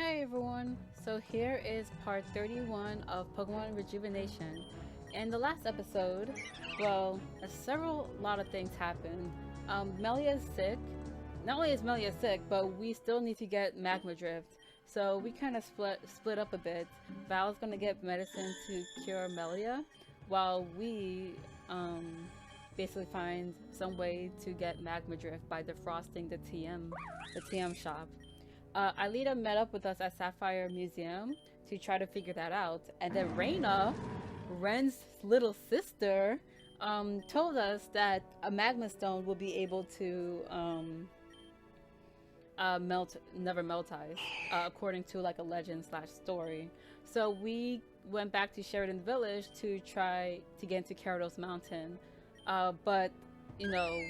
Hey everyone! So here is part 31 of Pokemon Rejuvenation. In the last episode, well, lot of things happened. Melia is sick. Not only is Melia sick, but we still need to get Magma Drift. So we kind of split up a bit. Val's gonna get medicine to cure Melia, while we basically find some way to get Magma Drift by defrosting the TM shop. Aelita met up with us at Sapphire Museum to try to figure that out. And then Reina, Ren's little sister, told us that a Magma Stone will be able to never melt ice, according to like a legend slash story. So we went back to Sheridan Village to try to get into Gyarados Mountain. But, you know,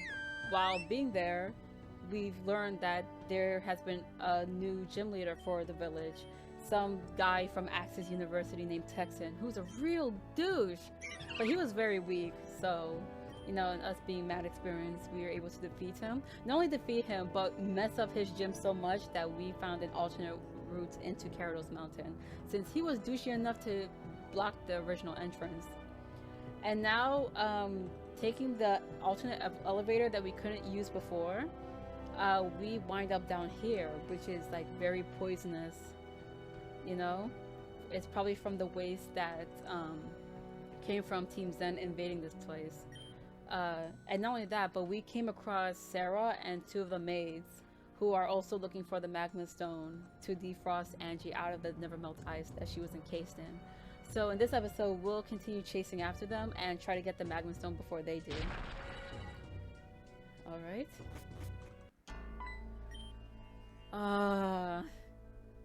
while being there, we've learned that there has been a new gym leader for the village. Some guy from Axis University named Texan, who's a real douche. But he was very weak, so, you know, and us being mad experienced, we were able to defeat him. Not only defeat him, but mess up his gym so much that we found an alternate route into Gyarados Mountain, since he was douchey enough to block the original entrance. And now, taking the alternate elevator that we couldn't use before, we wind up down here, which is like very poisonous, you know? It's probably from the waste that came from Team Zen invading this place. And not only that, but we came across Cera and two of the maids who are also looking for the Magma Stone to defrost Angie out of the never melt ice that she was encased in. So in this episode, we'll continue chasing after them and try to get the Magma Stone before they do. Alright.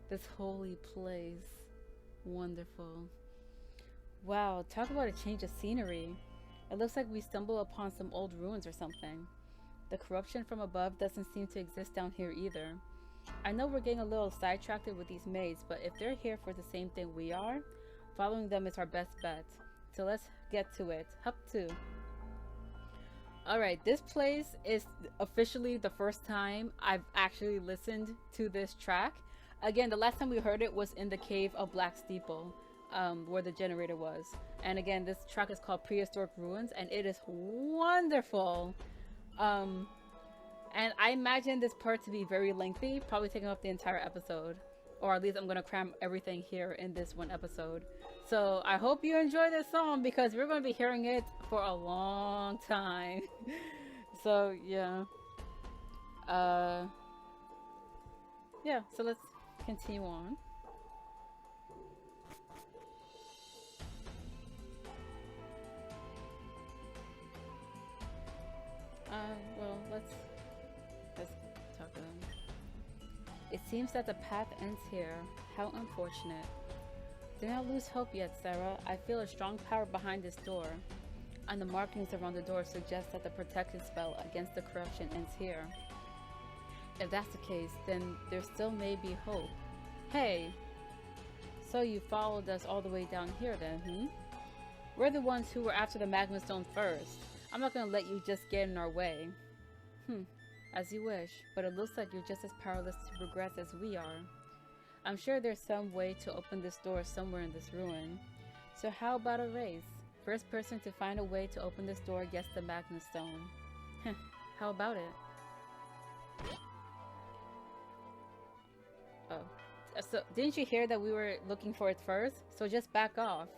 This holy place. Wonderful. Wow, talk about a change of scenery. It looks like we stumble upon some old ruins or something. The corruption from above doesn't seem to exist down here either. I know we're getting a little sidetracked with these maids, but if they're here for the same thing we are, following them is our best bet. So let's get to it. Hup 2. Alright, this place is officially the first time I've actually listened to this track. Again, the last time we heard it was in the cave of Black Steeple, where the generator was. And again, this track is called Prehistoric Ruins, and it is wonderful. And I imagine this part to be very lengthy, probably taking up the entire episode. Or at least I'm going to cram everything here in this one episode. So I hope you enjoy this song, because we're going to be hearing it for a long time. So yeah. Yeah, so let's continue on. Well, let's talk to them. It seems that the path ends here. How unfortunate. Do not lose hope yet, Cera. I feel a strong power behind this door, and the markings around the door suggest that the protection spell against the corruption ends here. If that's the case, then there still may be hope. Hey! So you followed us all the way down here then, We're the ones who were after the Magma Stone first. I'm not gonna let you just get in our way. As you wish, but it looks like you're just as powerless to progress as we are. I'm sure there's some way to open this door somewhere in this ruin. So how about a race? First person to find a way to open this door gets the Magma Stone. How about it? Oh. So, didn't you hear that we were looking for it first? So just back off.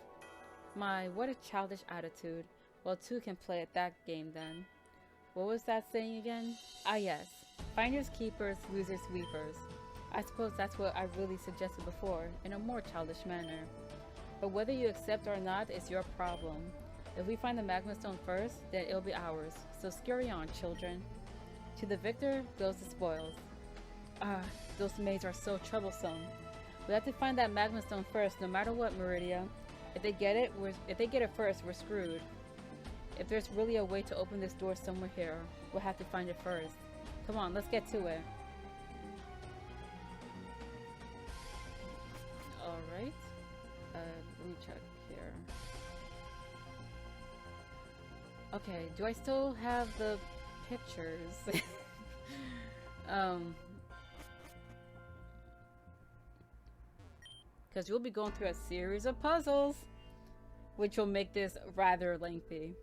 My, what a childish attitude. Well, two can play at that game then. What was that saying again? Ah yes, finders keepers, losers sweepers. I suppose that's what I really suggested before, in a more childish manner. But whether you accept or not is your problem. If we find the Magma Stone first, then it'll be ours. So scurry on, children. To the victor goes the spoils. Those maids are so troublesome. We have to find that Magma Stone first, no matter what, Mauridea. If they get it first, we're screwed. If there's really a way to open this door somewhere here, we'll have to find it first. Come on, let's get to it. Alright. Let me check here. Okay, do I still have the pictures? because you'll be going through a series of puzzles, which will make this rather lengthy.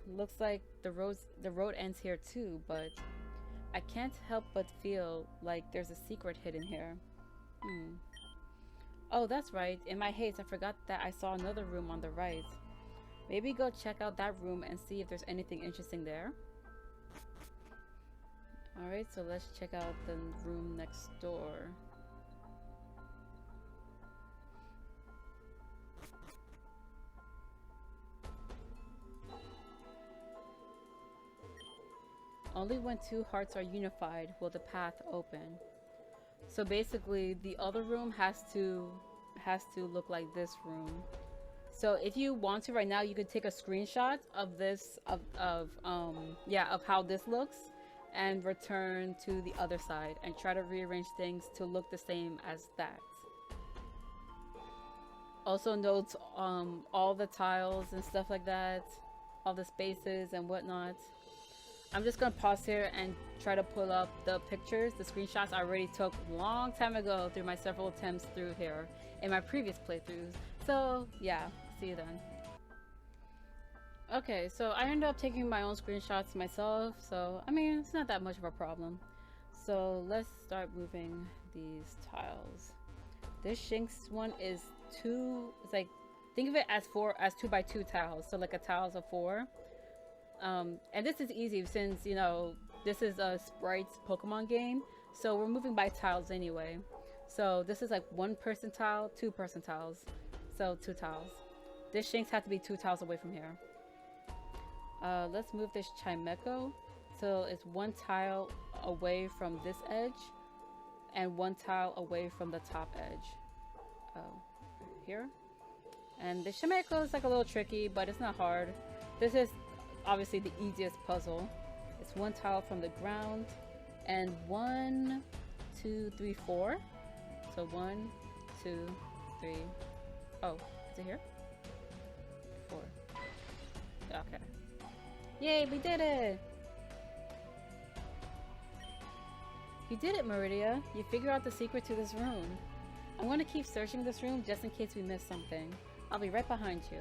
Looks like the road ends here too, but I can't help but feel like there's a secret hidden here. Oh, that's right. In my haste, I forgot that I saw another room on the right. Maybe go check out that room and see if there's anything interesting there. Alright, so let's check out the room next door. Only when two hearts are unified will the path open. So basically, the other room has to look like this room. So if you want to right now, you could take a screenshot of this of how this looks and return to the other side and try to rearrange things to look the same as that. Also note all the tiles and stuff like that, all the spaces and whatnot. I'm just gonna pause here and try to pull up the pictures, the screenshots I already took a long time ago through my several attempts through here in my previous playthroughs. So yeah, see you then. Okay, so I ended up taking my own screenshots myself, so I mean, it's not that much of a problem. So let's start moving these tiles. This Shinx one is it's like, think of it as 2 by 2 tiles, so like a tiles of 4. And this is easy since, you know, this is a sprites Pokemon game, so we're moving by tiles anyway. So this is like 1-person tile, 2-person tiles, so 2 tiles. This Shinx had to be 2 tiles away from here. Let's move this Chimecho till it's 1 tile away from this edge and 1 tile away from the top edge. Oh, here. And the Chimecho is like a little tricky, but it's not hard. This is obviously the easiest puzzle. It's 1 tile from the ground and 1, 2, 3, 4. So 1, 2, 3. Oh, is it here? 4. Okay. Yay, we did it! You did it, Mauridea. You figured out the secret to this room. I'm going to keep searching this room just in case we miss something. I'll be right behind you.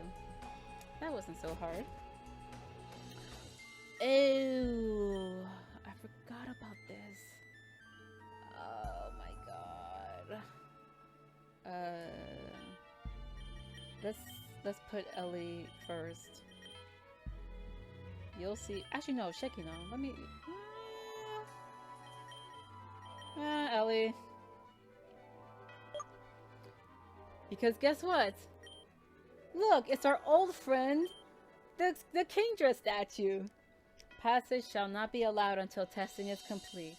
That wasn't so hard. Ew, I forgot about this. Oh my god. Let's put Ellie first. You'll see. Actually, no, Shakino. Let me. Ellie. Because guess what? Look, it's our old friend, the Kingdra statue. Passage shall not be allowed until testing is complete.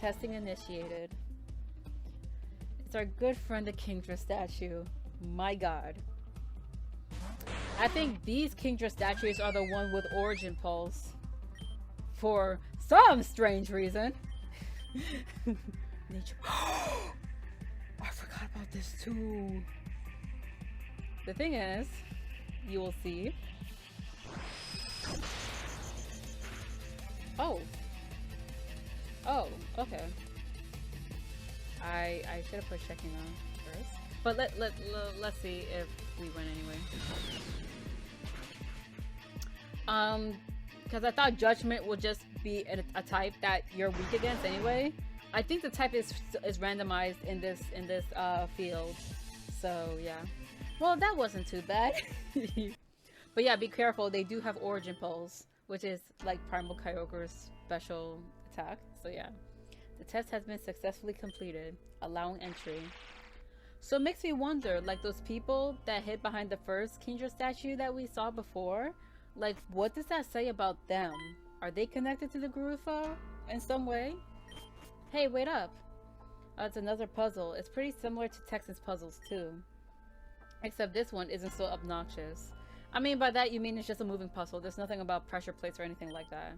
Testing initiated. It's our good friend, the Kingdra statue. My god. I think these Kingdra statues are the one with origin pulse. For some strange reason. Nature. I forgot about this too. The thing is, you will see. Oh. Oh, okay. I should have put checking on first. But let's see if we win anyway. Because I thought Judgment would just be a type that you're weak against anyway. I think the type is randomized in this field. So yeah. Well, that wasn't too bad. But yeah, be careful. They do have Origin Pulse, which is like Primal Kyogre's special attack. So yeah. The test has been successfully completed, allowing entry. So it makes me wonder, like those people that hid behind the first Kingdra statue that we saw before, like what does that say about them? Are they connected to the Garufan in some way? Hey, wait up. It's another puzzle. It's pretty similar to Texan's puzzles too. Except this one isn't so obnoxious. I mean, by that you mean it's just a moving puzzle. There's nothing about pressure plates or anything like that.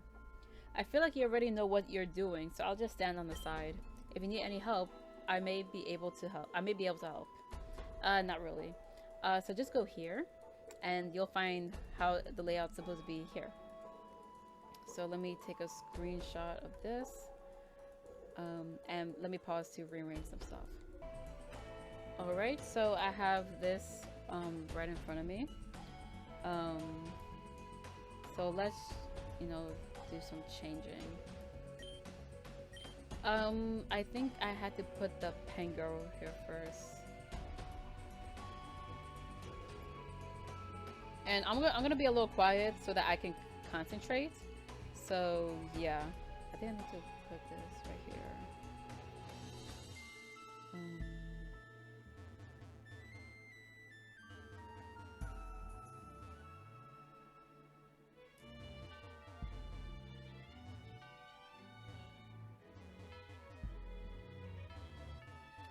I feel like you already know what you're doing, so I'll just stand on the side. If you need any help, I may be able to help. Not really. So just go here, and you'll find how the layout's supposed to be here. So let me take a screenshot of this. And let me pause to rearrange some stuff. Alright, so I have this right in front of me. So let's, you know, do some changing. I think I had to put the Pangoro here first. And I'm gonna be a little quiet so that I can concentrate. So yeah, I think I need to put this right here.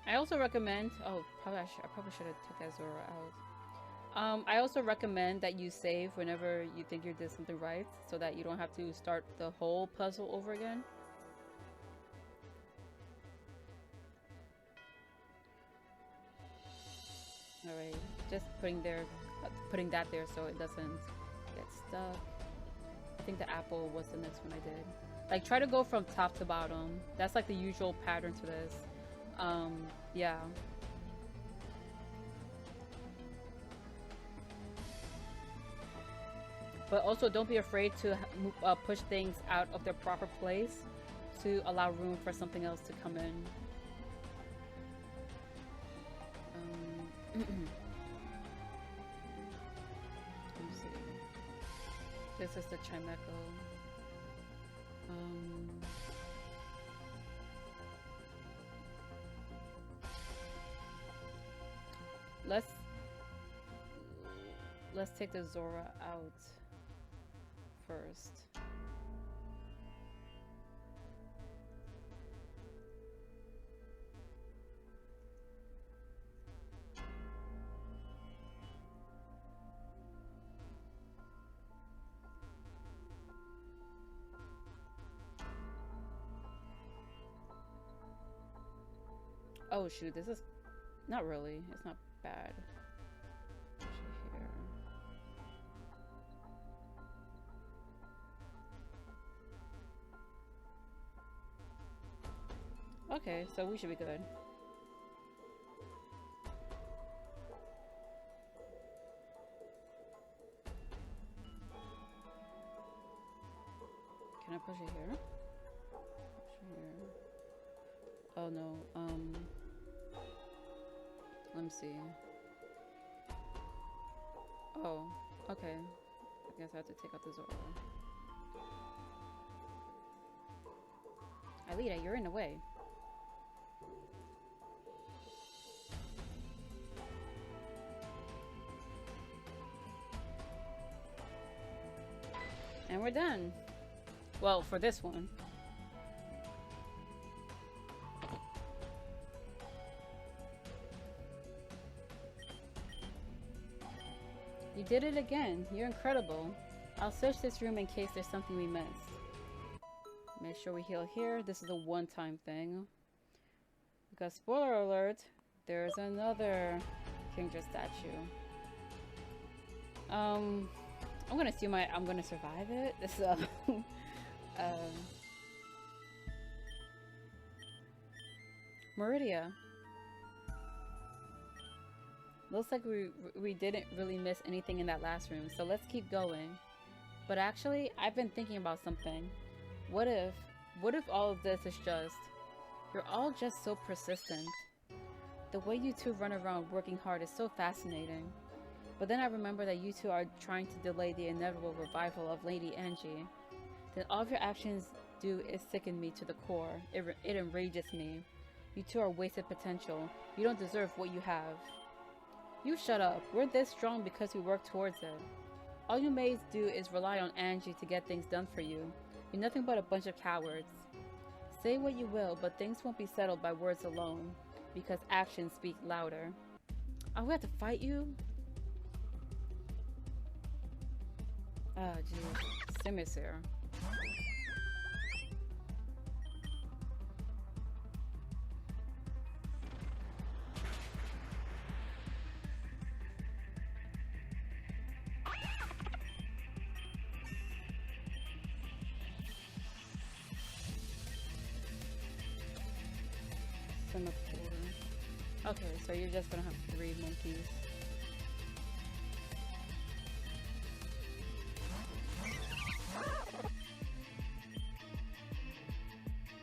I also recommend. Oh, I probably should have took that Zora out. I also recommend that you save whenever you think you did something right, so that you don't have to start the whole puzzle over again. All right, just putting that there so it doesn't get stuck. I think the apple was the next one I did. Like, try to go from top to bottom. That's like the usual pattern to this. Yeah. But also don't be afraid to push things out of their proper place to allow room for something else to come in. Let me see. This is the Chimeco. Let's take the Zora out first. Oh shoot, this is not really. It's not bad. Okay, so we should be good. Can I push it here? Push it here. Oh no, let me see. Oh, okay. I guess I have to take out the Zora. Aelita, you're in the way. And we're done. Well, for this one. You did it again. You're incredible. I'll search this room in case there's something we missed. Make sure we heal here. This is a one-time thing. Because spoiler alert, there's another Kingdra statue. I'm gonna assume I'm gonna survive it. So, Mauridea. Looks like we didn't really miss anything in that last room, so let's keep going. But actually, I've been thinking about something. What if all of this is just, you're all just so persistent. The way you two run around working hard is so fascinating. But then I remember that you two are trying to delay the inevitable revival of Lady Angie. Then all of your actions do is sicken me to the core. It enrages me. You two are wasted potential. You don't deserve what you have. You shut up. We're this strong because we work towards it. All you maids do is rely on Angie to get things done for you. You're nothing but a bunch of cowards. Say what you will, but things won't be settled by words alone, because actions speak louder. Oh, we have to fight you? Oh, jeez. Simmer's here. Okay, so you're just gonna have 3 monkeys.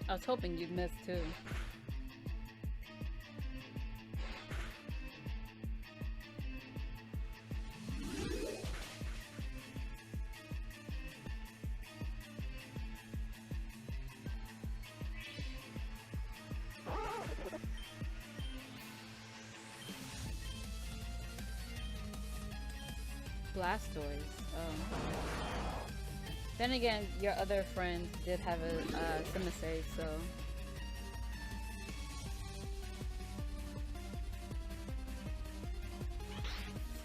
I was hoping you'd miss too. Blastoise. Then again, your other friend did have a Simisade, so...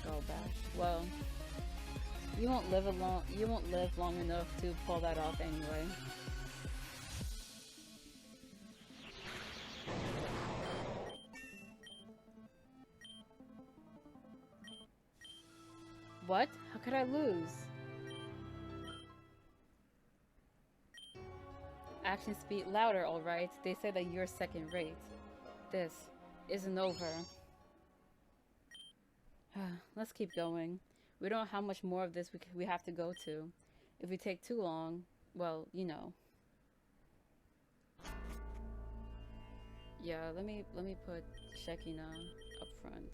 Skull Bash. Well, you won't live long enough to pull that off anyway. What? How could I lose? Action speed louder, alright. They say that you're second rate. This isn't over. Let's keep going. We don't know how much more of this we have to go to. If we take too long, well, you know. Yeah, let me put Shekina up front.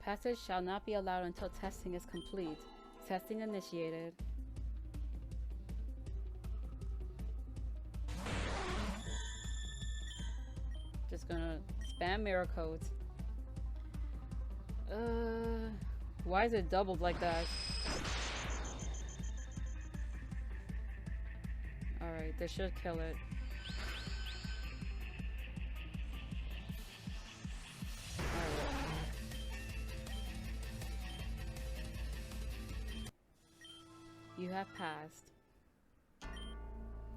Passage shall not be allowed until testing is complete. Testing initiated. Just gonna spam mirror codes. Why is it doubled like that? Alright, they should kill it. You have passed.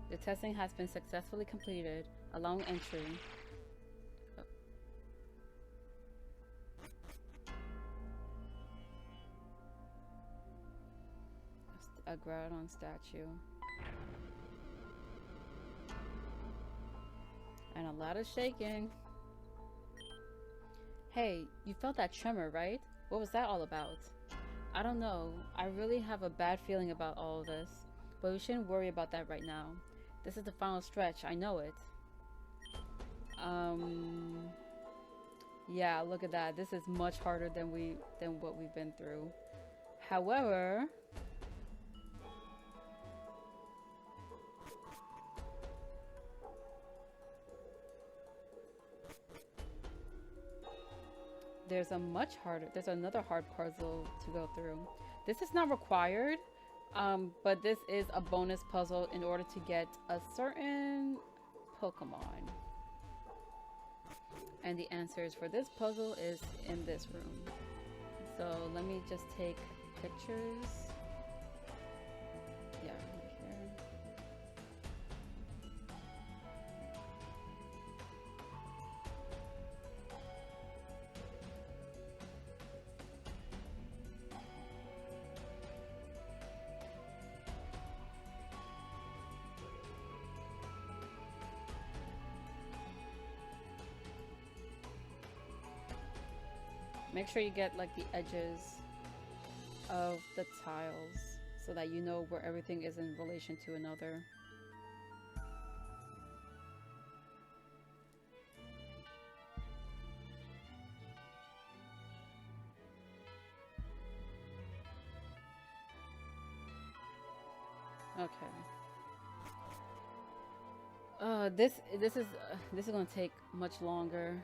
The testing has been successfully completed, allowing entry. Oh. A Groudon statue. And a lot of shaking. Hey, you felt that tremor, right? What was that all about? I don't know. I really have a bad feeling about all of this. But we shouldn't worry about that right now. This is the final stretch. I know it. Yeah, look at that. This is much harder than what we've been through. However, there's another hard puzzle to go through. This is not required, but this is a bonus puzzle in order to get a certain Pokemon. And the answers for this puzzle is in this room. So let me just take pictures. Yeah, over here. Make sure you get like the edges of the tiles so that you know where everything is in relation to another. Okay. This is going to take much longer.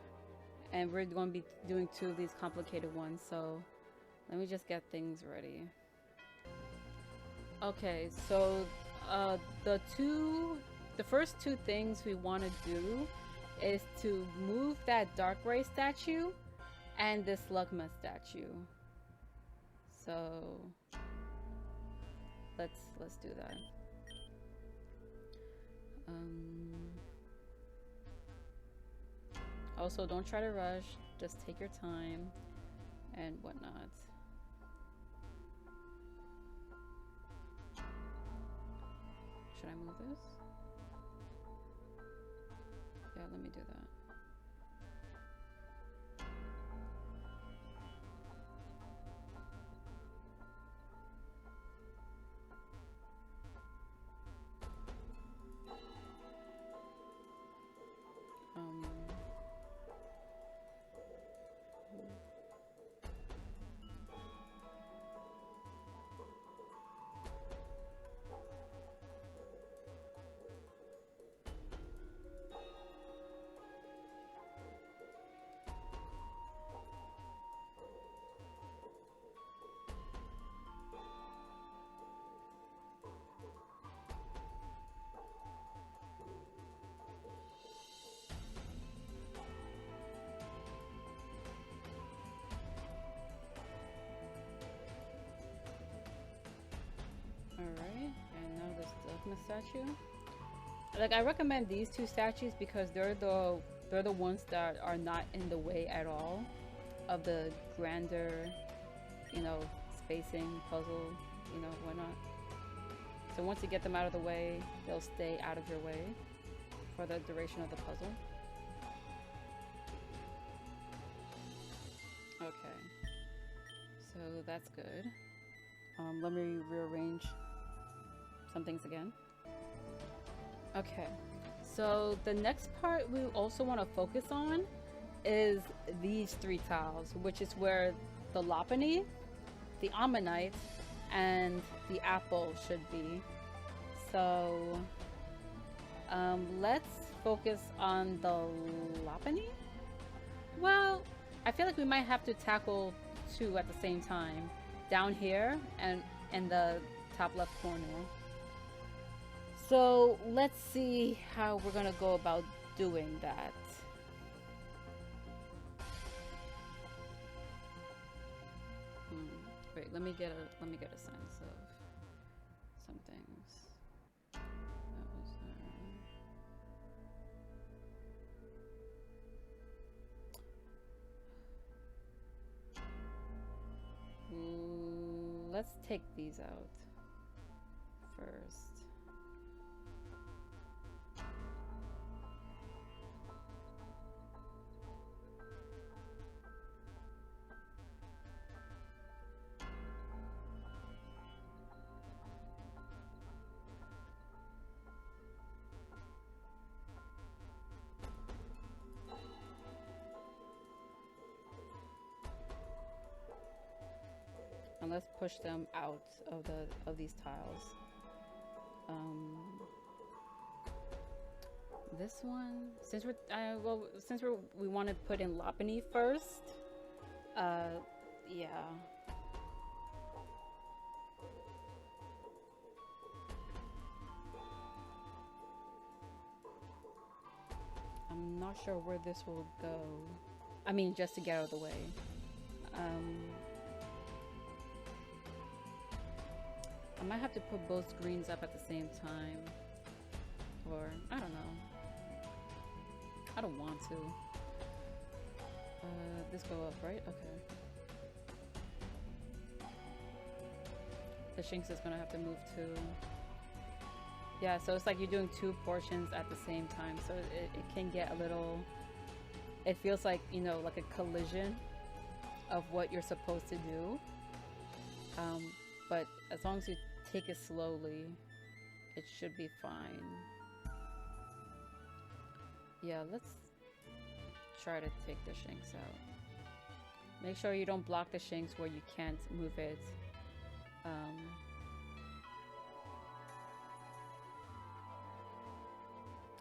And we're going to be doing 2 of these complicated ones, so let me just get things ready. Okay, so the first 2 things we want to do is to move that Darkrai statue and this Slugma statue. So let's do that. Also, don't try to rush. Just take your time and whatnot. Should I move this? Yeah, let me do that. Alright, and now this Dogma statue. Like, I recommend these two statues because they're the ones that are not in the way at all of the grander, you know, spacing, puzzle, you know, whatnot. So once you get them out of the way, they'll stay out of your way for the duration of the puzzle. Okay, so that's good. Let me rearrange some things again. Okay, so the next part we also want to focus on is these three tiles, which is where the Lopunny, the Ammonite, and the apple should be. So let's focus on the Lopunny. Well, I feel like we might have to tackle two at the same time, down here and in the top left corner. So let's see how we're gonna go about doing that. Wait, let me get a sense of some things. That was let's take these out first. And let's push them out of these tiles. This one, since we want to put in Lopunny first. Yeah. I'm not sure where this will go. I mean, just to get out of the way. I might have to put both screens up at the same time. Or, I don't know. I don't want to. This go up, right? Okay. The Shinx is gonna have to move too. Yeah, so it's like you're doing two portions at the same time. So it can get a little... It feels like, you know, like a collision of what you're supposed to do. But as long as you take it slowly, it should be fine. Yeah, let's try to take the Shinx out. Make sure you don't block the Shinx where you can't move it.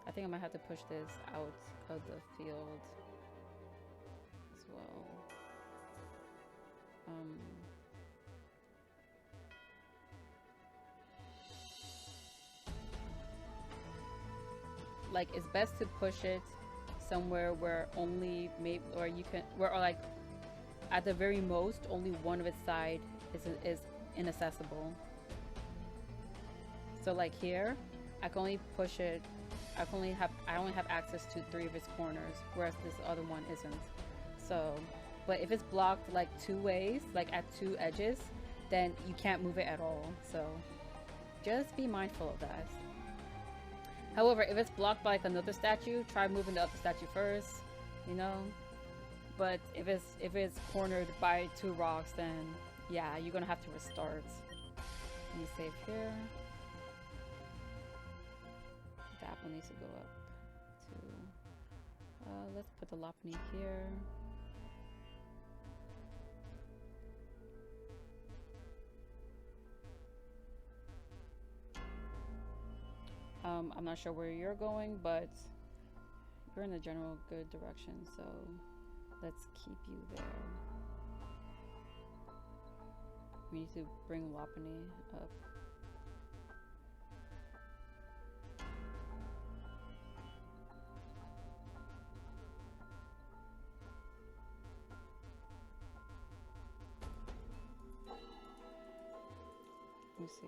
I think I might have to push this out of the field as well. Like, it's best to push it somewhere where only maybe, or you can, where, or like at the very most, only one of its side is inaccessible. So like here, I can only push it. I only have access to 3 of its corners, whereas this other one isn't. So, but if it's blocked like 2 ways, like at 2 edges, then you can't move it at all. So, just be mindful of that. However, if it's blocked by like another statue, try moving the other statue first. You know. But if it's cornered by 2 rocks, then yeah, you're gonna have to restart. Let me save here. The apple needs to go up to. Let's put the Lopunny here. I'm not sure where you're going, but you're in a general good direction, so let's keep you there. We need to bring Lopunny up. Let me see.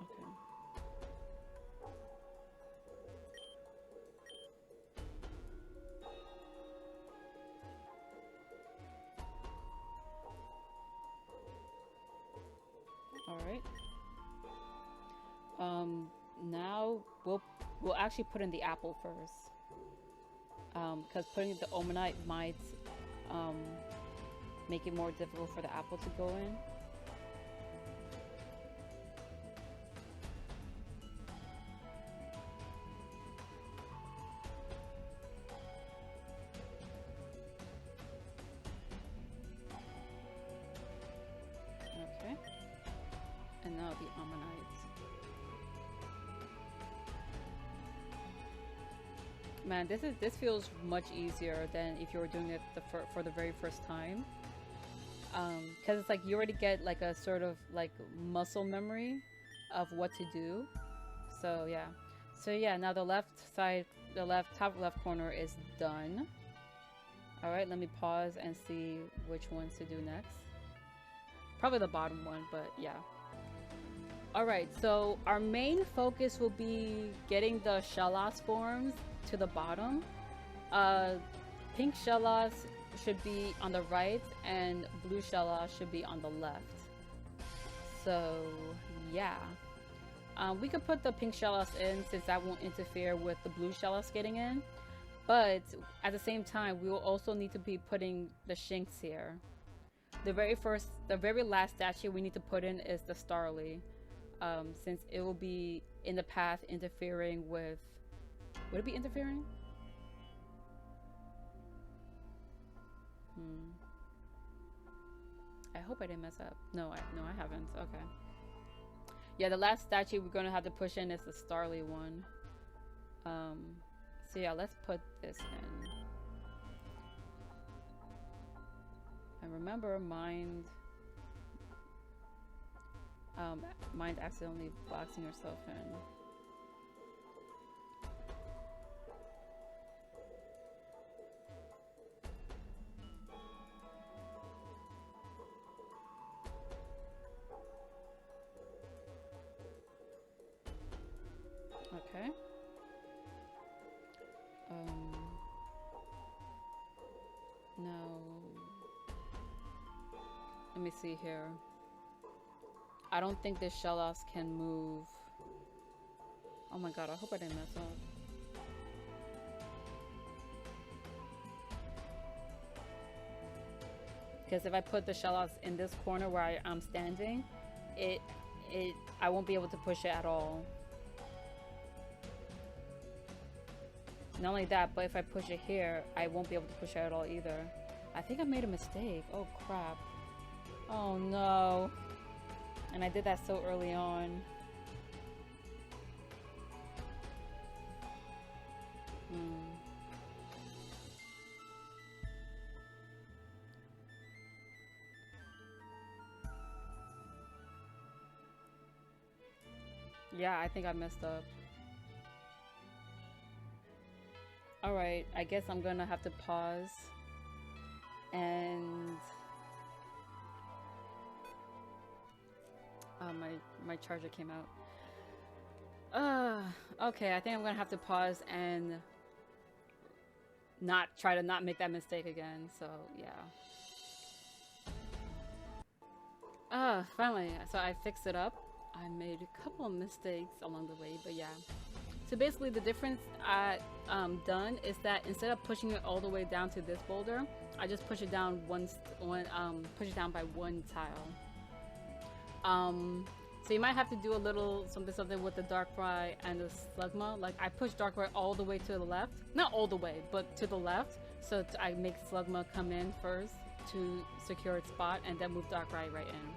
Okay. All right. Now we'll actually put in the apple first. Because putting the Omanite might make it more difficult for the apple to go in. Okay. And now the Ammonites. Man, this feels much easier than if you were doing it for the very first time. Because it's like you already get like a sort of like muscle memory of what to do. So yeah. So yeah, now the left side, top left corner is done. Alright, let me pause and see which ones to do next. Probably the bottom one, but yeah. Alright, so our main focus will be getting the Shellos forms to the bottom. Pink Shellos should be on the right and blue Shellos should be on the left. So yeah. We could put the pink Shellos in since that won't interfere with the blue Shellos getting in. But at the same time, we will also need to be putting the Shinx here. The very last statue we need to put in is the Starly. Since it will be in the path interfering with... Would it be interfering? I hope I didn't mess up. No, I haven't. Okay. Yeah, the last statue we're gonna have to push in is the Starly one. So yeah, let's put this in. And remember, mind accidentally boxing yourself in. Okay. Now, let me see here. I don't think this Shellos can move. Oh my god, I hope I didn't mess up. Because if I put the Shellos in this corner where I'm standing, I won't be able to push it at all. Not only that, but if I push it here, I won't be able to push it at all either. I think I made a mistake. Oh crap. Oh no. And I did that so early on. Yeah, I think I messed up. Alright, I guess I'm gonna have to pause and my charger came out. Okay, I think I'm gonna have to pause and try to not make that mistake again, so yeah. Finally, so I fixed it up. I made a couple of mistakes along the way, but yeah. So basically the difference I done is that instead of pushing it all the way down to this boulder, I just push it down push it down by one tile. So you might have to do a little something with the Darkrai and the Slugma. Like I push Darkrai all the way to the left, not all the way, but to the left. So I make Slugma come in first to secure its spot, and then move Darkrai right in.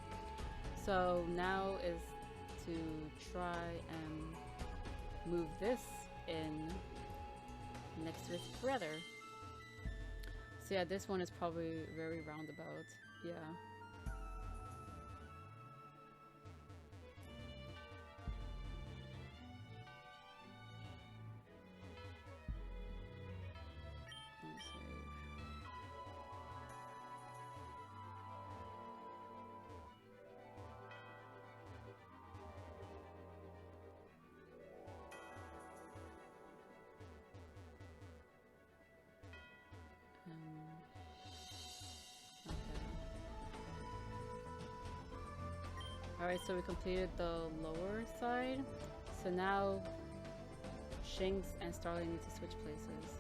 So now is to try and move this in next to its brother. So yeah, this one is probably very roundabout. Yeah. Alright, so we completed the lower side. So now Shinx and Starling need to switch places.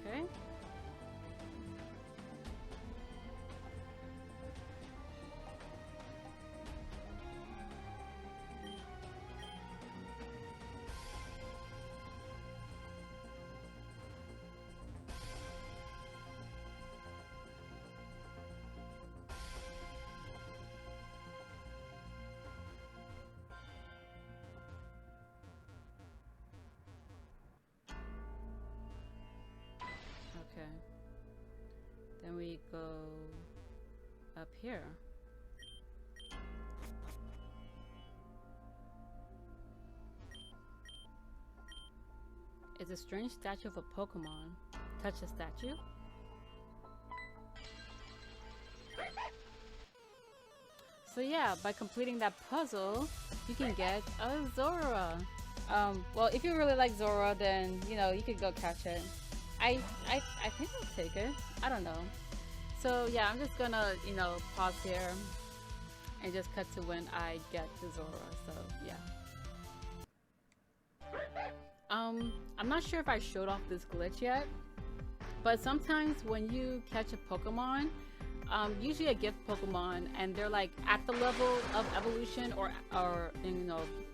Okay. Okay. Then we go up here. It's a strange statue of a Pokemon. Touch the statue. So yeah, by completing that puzzle, you can get a Zora. Well, if you really like Zora, then you know you could go catch it. I think I'll take it. I don't know. So yeah, I'm just gonna pause here and just cut to when I get to Zora. So yeah. I'm not sure if I showed off this glitch yet, but sometimes when you catch a Pokemon, usually a gift Pokemon, and they're like at the level of evolution or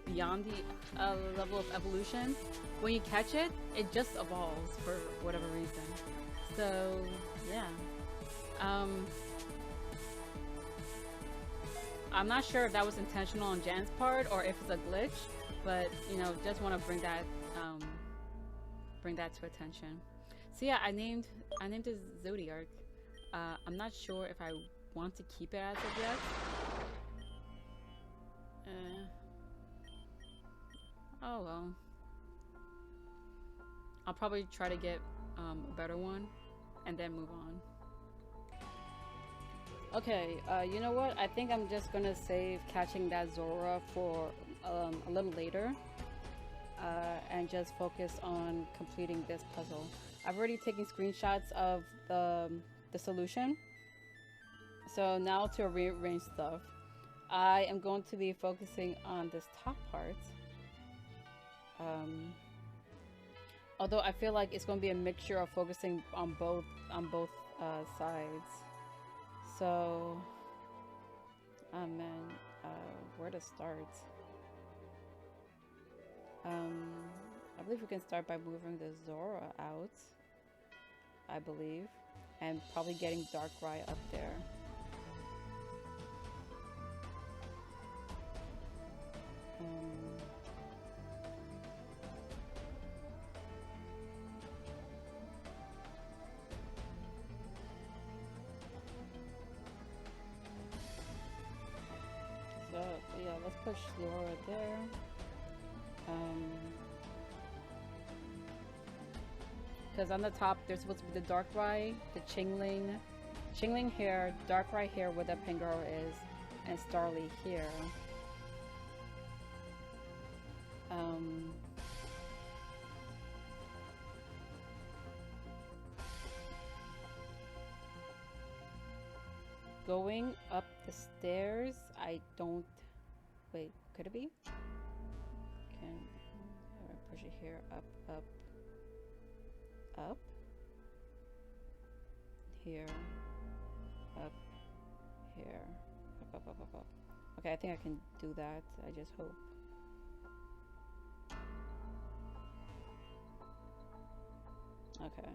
beyond the level of evolution, when you catch it, it just evolves for whatever reason. So yeah, I'm not sure if that was intentional on Jan's part or if it's a glitch, but just want to bring that to attention. So yeah, I named it Zodiac. I'm not sure if I want to keep it as of yet. Oh well. I'll probably try to get a better one and then move on. Okay, you know what? I think I'm just gonna save catching that Zora for a little later and just focus on completing this puzzle. I've already taken screenshots of the solution. So now to rearrange stuff, I am going to be focusing on this top part. Although I feel like it's going to be a mixture of focusing on both sides. So, oh man, where to start? I believe we can start by moving the Zora out. I believe. And probably getting Darkrai up there. push Laura there. Because on the top there's supposed to be the Darkrai, the Chingling here, Darkrai here where the Pangoro is, and Starly here. Going up the stairs, I don't... Wait, could it be? Can I push it here? Up, up, up. Here. Up. Here. Up, up, up, up, up. Okay, I think I can do that. I just hope. Okay.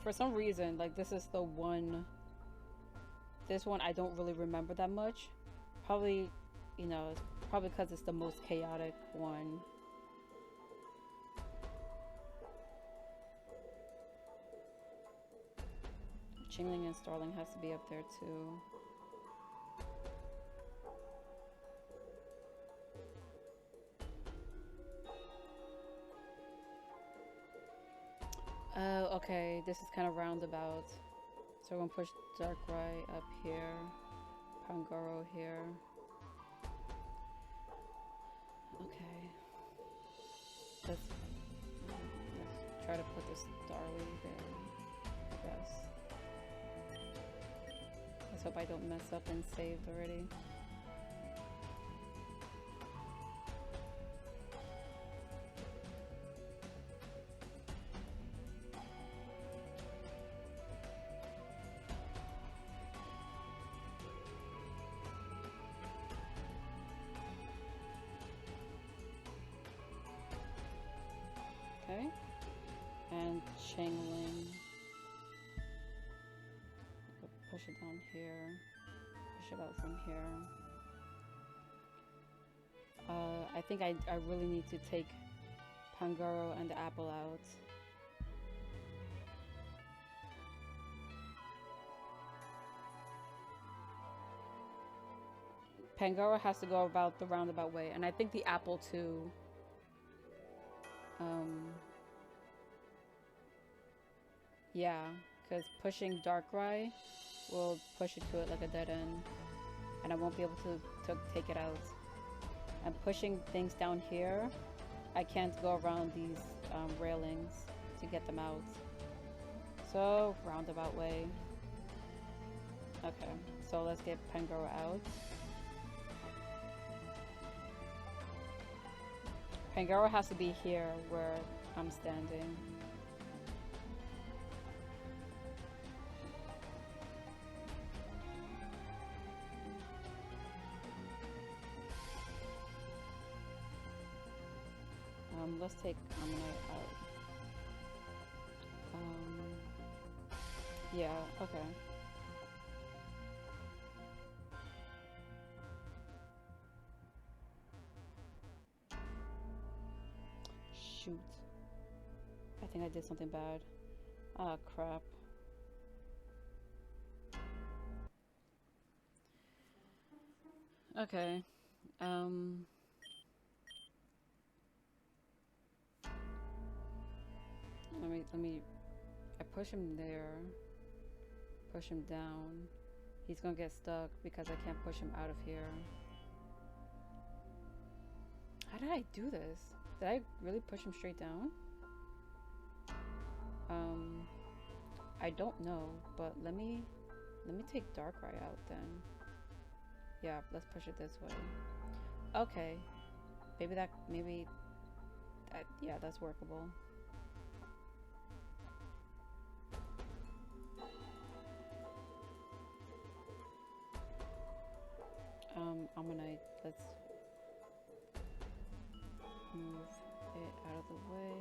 For some reason, like, this is the one... This one I don't really remember that much. Probably, you know, it's probably because it's the most chaotic one. Chingling and Starling has to be up there too. Okay, this is kind of roundabout. So we're gonna push Darkrai up here, Pangoro here. Okay. Let's try to put this Starly there, I guess. Let's hope I don't mess up and saved already. Okay, and Chingling. Push it down here. Push it out from here. I think I really need to take Pangoro and the apple out. Pangoro has to go about the roundabout way, and I think the apple too. Yeah, because pushing Darkrai will push it to it like a dead end, and I won't be able to take it out. And pushing things down here, I can't go around these railings to get them out. So, roundabout way. Okay, so let's get Pangoro out. Pangoro has to be here where I'm standing. Let's take Ammonite out. Yeah, okay. Shoot. I think I did something bad. Ah, crap. Okay. Let me, I push him there, push him down. He's gonna get stuck because I can't push him out of here. How did I do this? Did I really push him straight down? I don't know, but let me take Darkrai out then. Yeah, let's push it this way. Okay. Maybe that, yeah, that's workable. Ammonite, let's move it out of the way.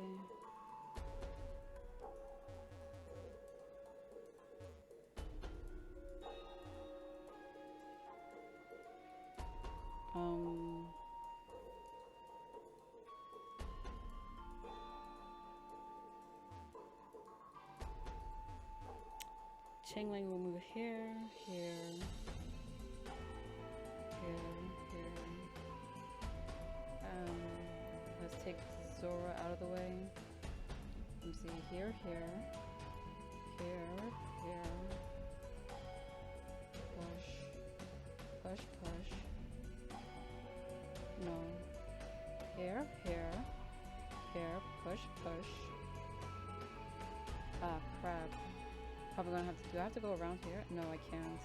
tingling will move here, here, here. Let's take Zora out of the way. Let me see, here, here, here, here. Push, push, push. No. Here, here, here, push, push. Ah, crap. Probably gonna have to, do I have to go around here? No, I can't.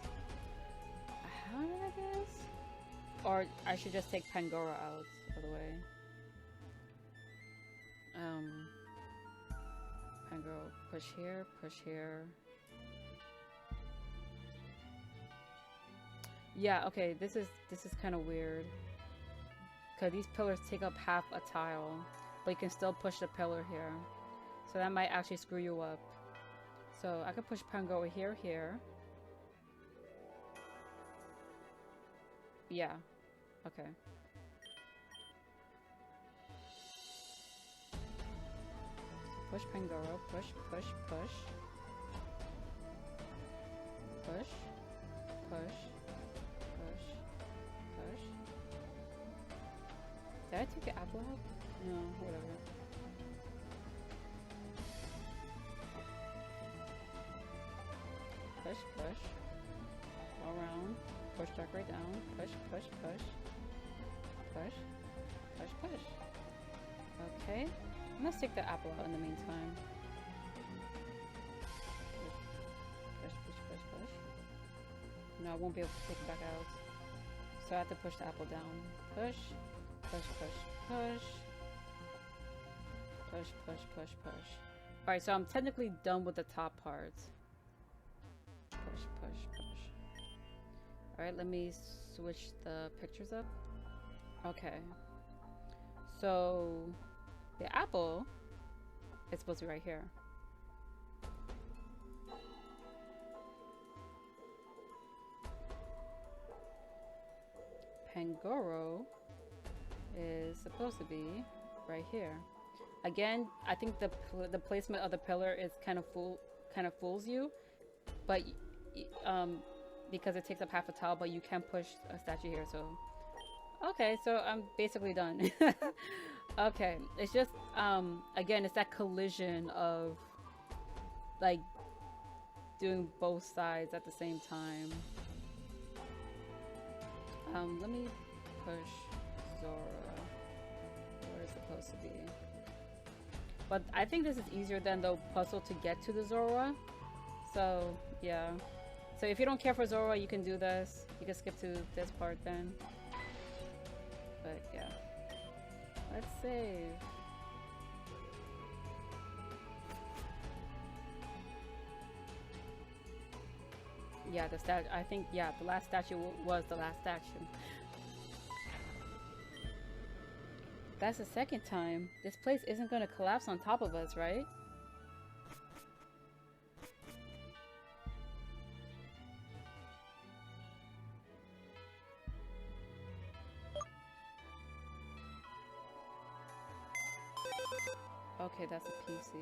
How did I do this? Or I should just take Pangoro out of the way. Pangoro, push here, push here. Yeah, okay, this is kind of weird. Because these pillars take up half a tile, but you can still push the pillar here. So that might actually screw you up. So I could push Pangoro here, here. Yeah, okay. Push Pangoro, push, push, push. Push, push, push, push. Did I take the apple out? No, whatever. Push, push. All around. Push dark right down. Push, push, push. Push, push, push. Okay. Let's take the apple out in the meantime. Push, push, push, push. No, I won't be able to take it back out. So I have to push the apple down. Push, push, push, push. Push, push, push, push. Alright, so I'm technically done with the top part. Push, push, push. Alright, let me switch the pictures up. Okay. So the apple is supposed to be right here. Pangoro is supposed to be right here. Again, I think the placement of the pillar is kind of fools you, but because it takes up half a tile, but you can push a statue here. So okay, so I'm basically done. Okay, it's just again, it's that collision of like doing both sides at the same time. Let me push Zora where it's supposed to be. But I think this is easier than the puzzle to get to the Zora. So yeah. So if you don't care for Zora, you can do this. You can skip to this part then. But yeah. Let's save. Yeah, I think, yeah, the last statue was the last statue. That's the second time. This place isn't gonna collapse on top of us, right? Okay, that's a PC.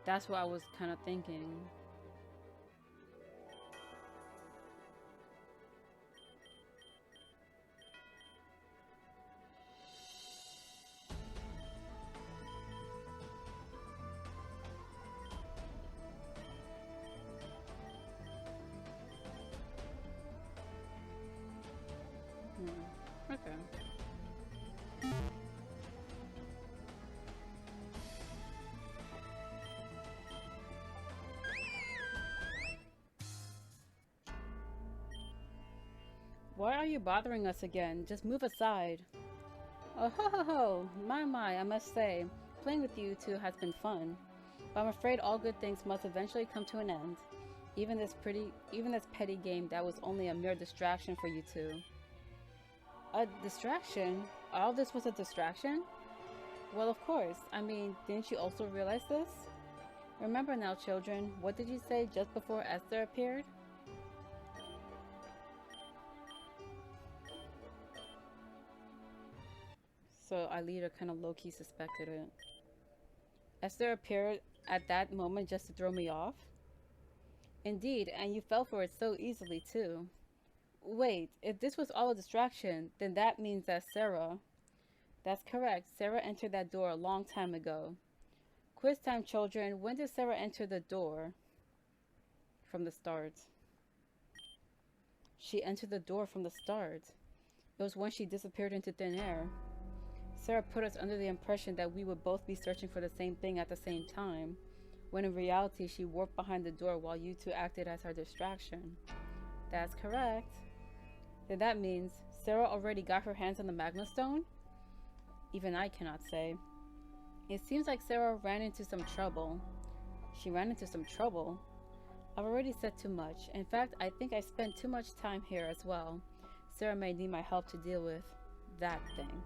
That's what I was kind of thinking. Okay. Why are you bothering us again? Just move aside. Oh ho ho ho! My, I must say, playing with you two has been fun. But I'm afraid all good things must eventually come to an end. Even this petty game that was only a mere distraction for you two. A distraction? All this was a distraction? Well, of course. I mean, didn't you also realize this? Remember now, children, what did you say just before Esther appeared? So Aelita kind of low-key suspected it. Esther appeared at that moment just to throw me off? Indeed, and you fell for it so easily, too. Wait, if this was all a distraction, then that means that Cera... That's correct. Cera entered that door a long time ago. Quiz time, children. When did Cera enter the door? From the start. She entered the door from the start. It was when she disappeared into thin air. Cera put us under the impression that we would both be searching for the same thing at the same time, when in reality she warped behind the door while you two acted as her distraction. That's correct. Then that means Cera already got her hands on the Magma Stone? Even I cannot say. It seems like Cera ran into some trouble. She ran into some trouble? I've already said too much. In fact, I think I spent too much time here as well. Cera may need my help to deal with that thing.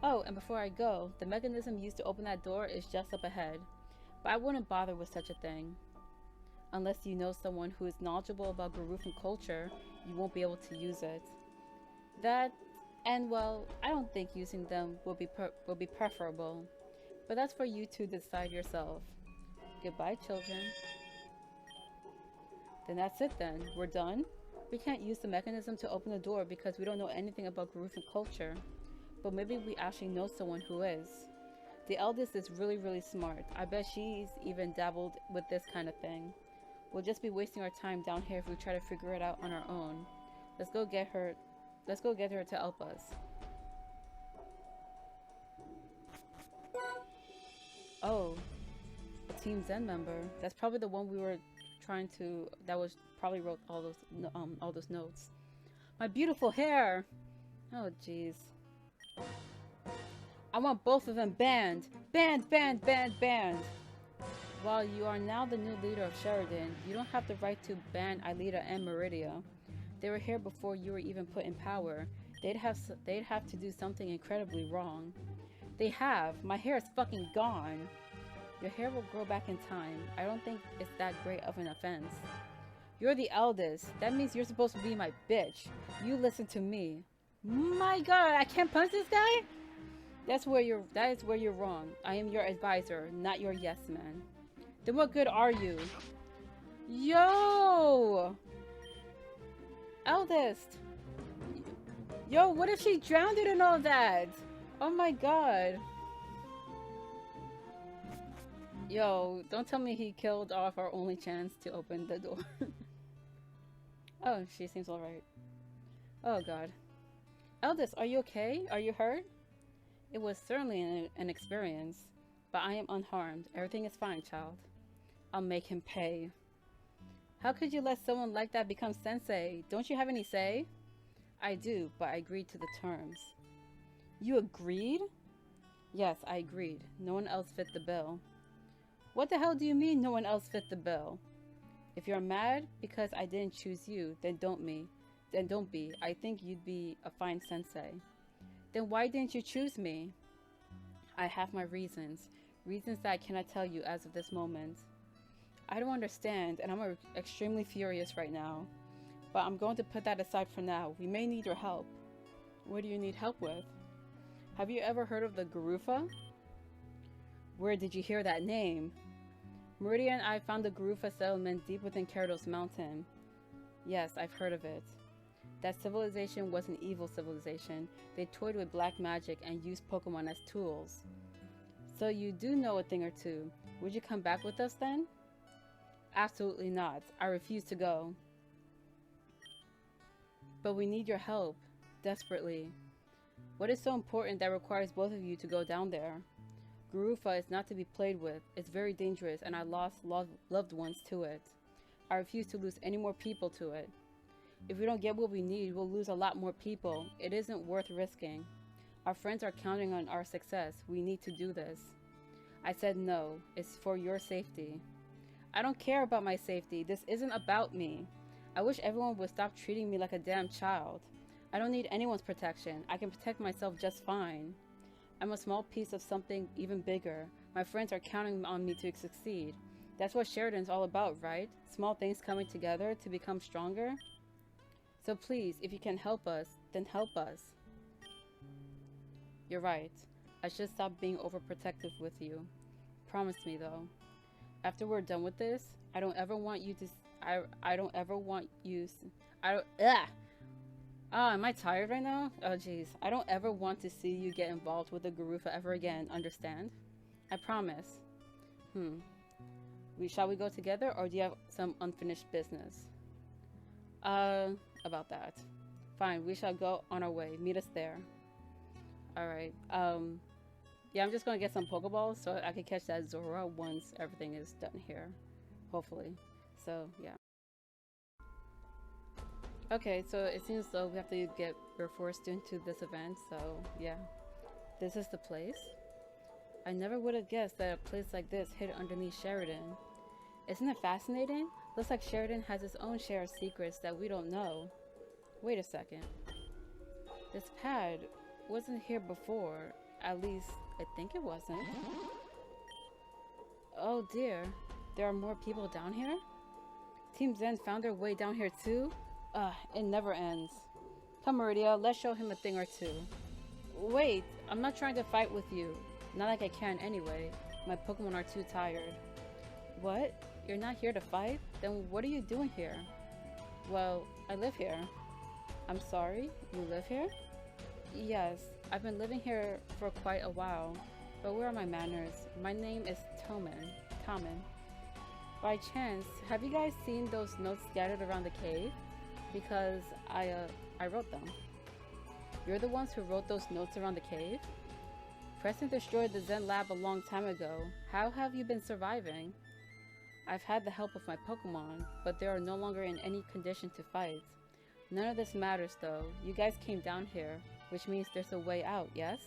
Oh, and before I go, the mechanism used to open that door is just up ahead. But I wouldn't bother with such a thing. Unless you know someone who is knowledgeable about Garufan culture, you won't be able to use it. That, and well, I don't think using them will be preferable. But that's for you to decide yourself. Goodbye, children. Then that's it then. We're done? We can't use the mechanism to open the door because we don't know anything about Garufan culture. But maybe we actually know someone who is. The eldest is really, really smart. I bet she's even dabbled with this kind of thing. We'll just be wasting our time down here if we try to figure it out on our own. Let's go get her to help us. Oh, a Team Zen member. That's probably the one we were trying to. That was probably wrote all those notes. My beautiful hair. Oh, jeez. I want both of them banned. Banned, banned, banned, banned. While you are now the new leader of Sheridan, you don't have the right to ban Aelita and Mauridea. They were here before you were even put in power. They'd have to do something incredibly wrong. They have. My hair is fucking gone. Your hair will grow back in time. I don't think it's that great of an offense. You're the eldest. That means you're supposed to be my bitch. You listen to me. My god, I can't punch this guy? That is where you're wrong. I am your advisor, not your yes man. Then what good are you? Yo! Eldest! Yo, what if she drowned it in all that? Oh my god. Yo, don't tell me he killed off our only chance to open the door. Oh, she seems alright. Oh god. Eldest, are you okay? Are you hurt? It was certainly an experience, but I am unharmed. Everything is fine, child. I'll make him pay. How could you let someone like that become sensei? Don't you have any say? I do, but I agreed to the terms. You agreed? Yes, I agreed. No one else fit the bill. What the hell do you mean no one else fit the bill? If you're mad because I didn't choose you, then don't be. I think you'd be a fine sensei. Then why didn't you choose me? I have my reasons. Reasons that I cannot tell you as of this moment. I don't understand, and I'm extremely furious right now. But I'm going to put that aside for now. We may need your help. What do you need help with? Have you ever heard of the Garufa? Where did you hear that name? Mauridea and I found the Garufa settlement deep within Gyarados Mountain. Yes, I've heard of it. That civilization was an evil civilization. They toyed with black magic and used Pokemon as tools. So you do know a thing or two. Would you come back with us then? Absolutely not. I refuse to go. But we need your help. Desperately. What is so important that requires both of you to go down there? Garufa is not to be played with. It's very dangerous and I lost loved ones to it. I refuse to lose any more people to it. If we don't get what we need, we'll lose a lot more people. It isn't worth risking. Our friends are counting on our success. We need to do this. I said no. It's for your safety. I don't care about my safety. This isn't about me. I wish everyone would stop treating me like a damn child. I don't need anyone's protection. I can protect myself just fine. I'm a small piece of something even bigger. My friends are counting on me to succeed. That's what Sheridan's all about, right? Small things coming together to become stronger? So please, if you can help us, then help us. You're right. I should stop being overprotective with you. Promise me though. After we're done with this, I don't ever want I don't ever want you. I don't. Ugh. Am I tired right now? Oh jeez. I don't ever want to see you get involved with the Garufa ever again. Understand? I promise. Shall we go together, or do you have some unfinished business? About that. Fine. We shall go on our way. Meet us there. All right. Yeah, I'm just gonna get some Pokeballs so I can catch that Zora once everything is done here. Hopefully. So, yeah. Okay, so it seems though we have to we're forced into this event, so yeah. This is the place. I never would have guessed that a place like this hid underneath Sheridan. Isn't it fascinating? Looks like Sheridan has its own share of secrets that we don't know. Wait a second. This pad wasn't here before. At least, I think it wasn't. Oh dear. There are more people down here? Team Zen found their way down here too? It never ends. Come Mauridea, let's show him a thing or two. Wait, I'm not trying to fight with you. Not like I can anyway. My Pokemon are too tired. What? You're not here to fight? Then what are you doing here? Well, I live here. I'm sorry? You live here? Yes, I've been living here for quite a while. But where are my manners? My name is Tommen. By chance, have you guys seen those notes scattered around the cave? Because I wrote them. You're the ones who wrote those notes around the cave? Preston destroyed the Zen lab a long time ago. How have you been surviving? I've had the help of my Pokemon, but they are no longer in any condition to fight. None of this matters though. You guys came down here, which means there's a way out, yes?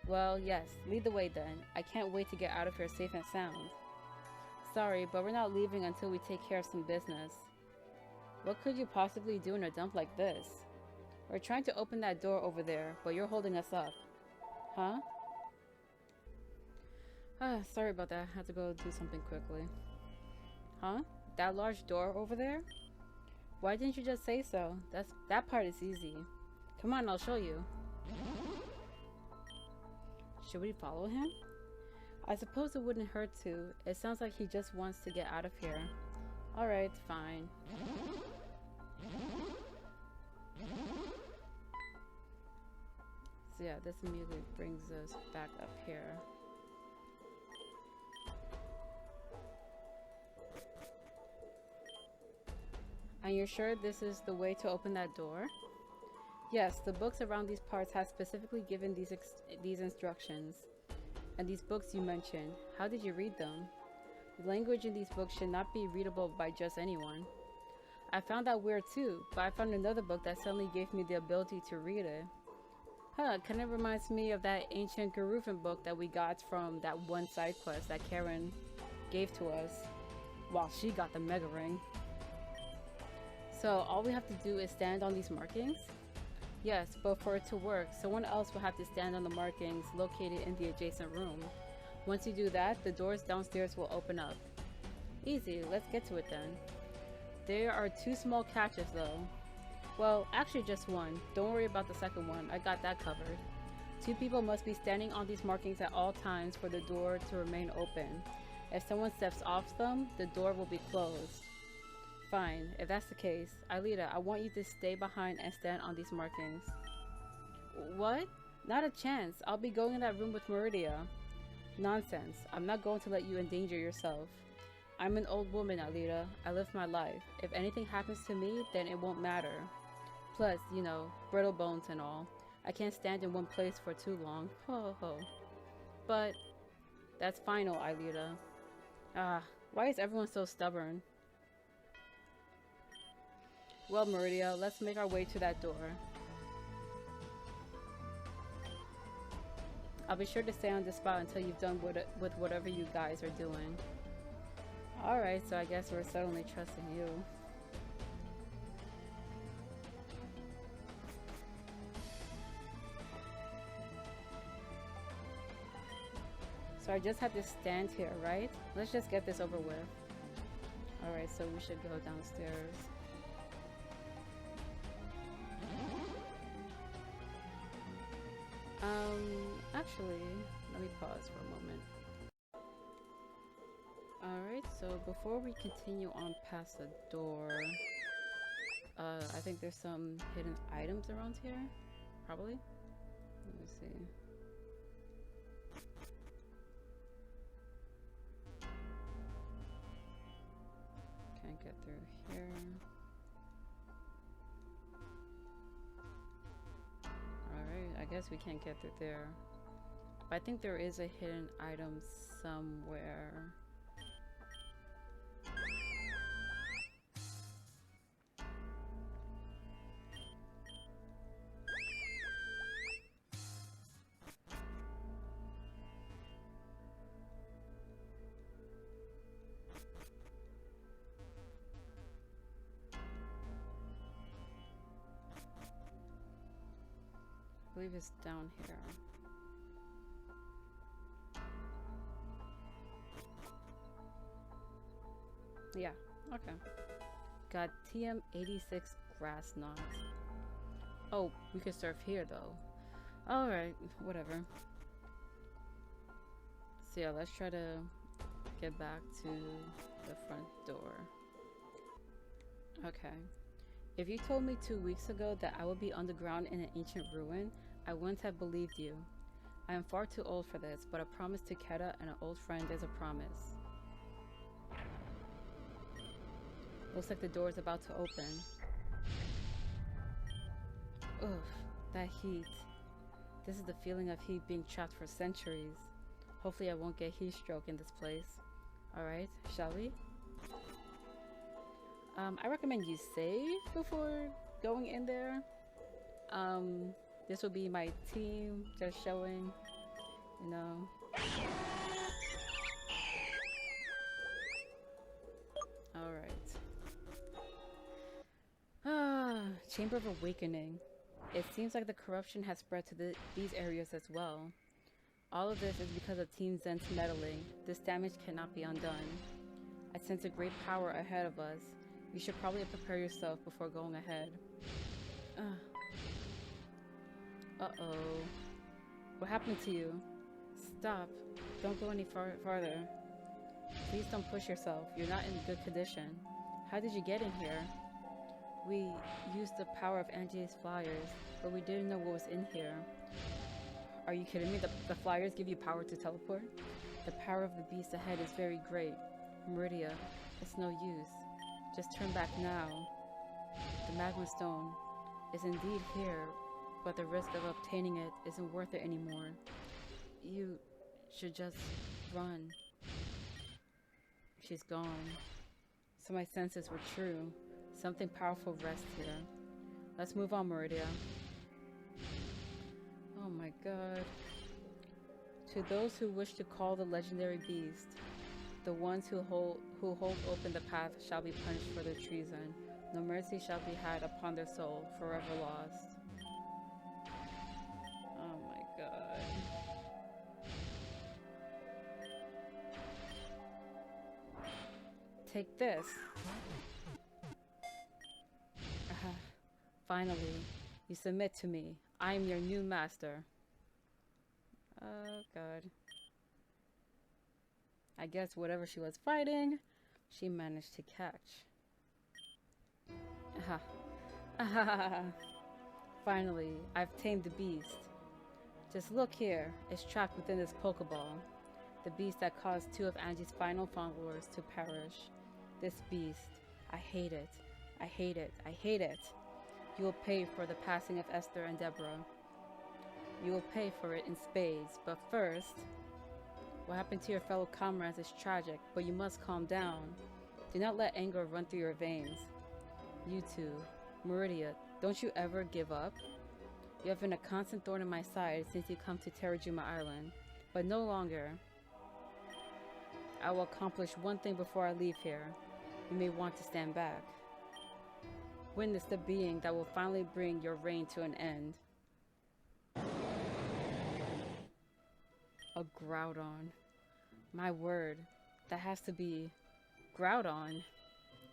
Well, yes. Lead the way then. I can't wait to get out of here safe and sound. Sorry, but we're not leaving until we take care of some business. What could you possibly do in a dump like this? We're trying to open that door over there, but you're holding us up. Huh? Sorry about that. I had to go do something quickly. Huh? That large door over there? Why didn't you just say so? That part is easy. Come on, I'll show you. Should we follow him? I suppose it wouldn't hurt to. It sounds like he just wants to get out of here. Alright, fine. So yeah, this immediately brings us back up here. And you're sure this is the way to open that door? Yes, the books around these parts have specifically given these instructions. And these books you mentioned, how did you read them? The language in these books should not be readable by just anyone. I found that weird too, but I found another book that suddenly gave me the ability to read it. Huh, kind of reminds me of that ancient Garufan book that we got from that one side quest that Karen gave to us while she got the Mega Ring. So all we have to do is stand on these markings? Yes, but for it to work, someone else will have to stand on the markings located in the adjacent room. Once you do that, the doors downstairs will open up. Easy, let's get to it then. There are 2 small catches though. Well, actually just one. Don't worry about the second one, I got that covered. 2 people must be standing on these markings at all times for the door to remain open. If someone steps off them, the door will be closed. Fine, if that's the case. Aelita, I want you to stay behind and stand on these markings. What? Not a chance. I'll be going in that room with Mauridea. Nonsense. I'm not going to let you endanger yourself. I'm an old woman, Aelita. I live my life. If anything happens to me, then it won't matter. Plus, you know, brittle bones and all. I can't stand in one place for too long. Ho ho. But that's final, Aelita. Why is everyone so stubborn? Well, Mauridea, let's make our way to that door. I'll be sure to stay on this spot until you've done with whatever you guys are doing. Alright, so I guess we're suddenly trusting you. So I just have to stand here, right? Let's just get this over with. Alright, so we should go downstairs. Actually, let me pause for a moment. Alright, So before we continue on past the door, I think there's some hidden items around here. Probably. Let me see. Can't get through here. Alright, I guess we can't get through there. But I think there is a hidden item somewhere. I believe it's down here. Yeah, okay. Got TM86 grass knot. Oh, we could surf here though. Alright, whatever. So yeah, let's try to get back to the front door. Okay. If you told me 2 weeks ago that I would be underground in an ancient ruin, I wouldn't have believed you. I am far too old for this, but a promise to Cera and an old friend is a promise. Looks like the door is about to open. Ugh, that heat. This is the feeling of heat being trapped for centuries. Hopefully I won't get heat stroke in this place. Alright, shall we? I recommend you save before going in there. This will be my team just showing, you know. Alright. Chamber of Awakening. It seems like the corruption has spread to these areas as well. All of this is because of Team Zen's meddling. This damage cannot be undone. I sense a great power ahead of us. You should probably prepare yourself before going ahead. Uh-oh. What happened to you? Stop. Don't go any farther. Please don't push yourself. You're not in good condition. How did you get in here? We used the power of Angie's flyers, but we didn't know what was in here. Are you kidding me? The flyers give you power to teleport? The power of the beast ahead is very great. Mauridea, it's no use. Just turn back now. The Magma Stone is indeed here, but the risk of obtaining it isn't worth it anymore. You should just run. She's gone. So my senses were true. Something powerful rests here. Let's move on, Mauridea. Oh my god. To those who wish to call the legendary beast, the ones who hold open the path shall be punished for their treason. No mercy shall be had upon their soul, forever lost. Oh my god. Take this. Finally, you submit to me. I am your new master. Oh god. I guess whatever she was fighting, she managed to catch. Finally, I've tamed the beast. Just look here, it's trapped within this Pokeball. The beast that caused 2 of Angie's final followers to perish. This beast, I hate it. I hate it. I hate it. You will pay for the passing of Esther and Deborah. You will pay for it in spades, but first, what happened to your fellow comrades is tragic, but you must calm down. Do not let anger run through your veins. You two, Mauridea, don't you ever give up? You have been a constant thorn in my side since you come to Terrajuma Island, but no longer. I will accomplish one thing before I leave here. You may want to stand back. Witness the being that will finally bring your reign to an end. A Groudon. My word, that has to be Groudon.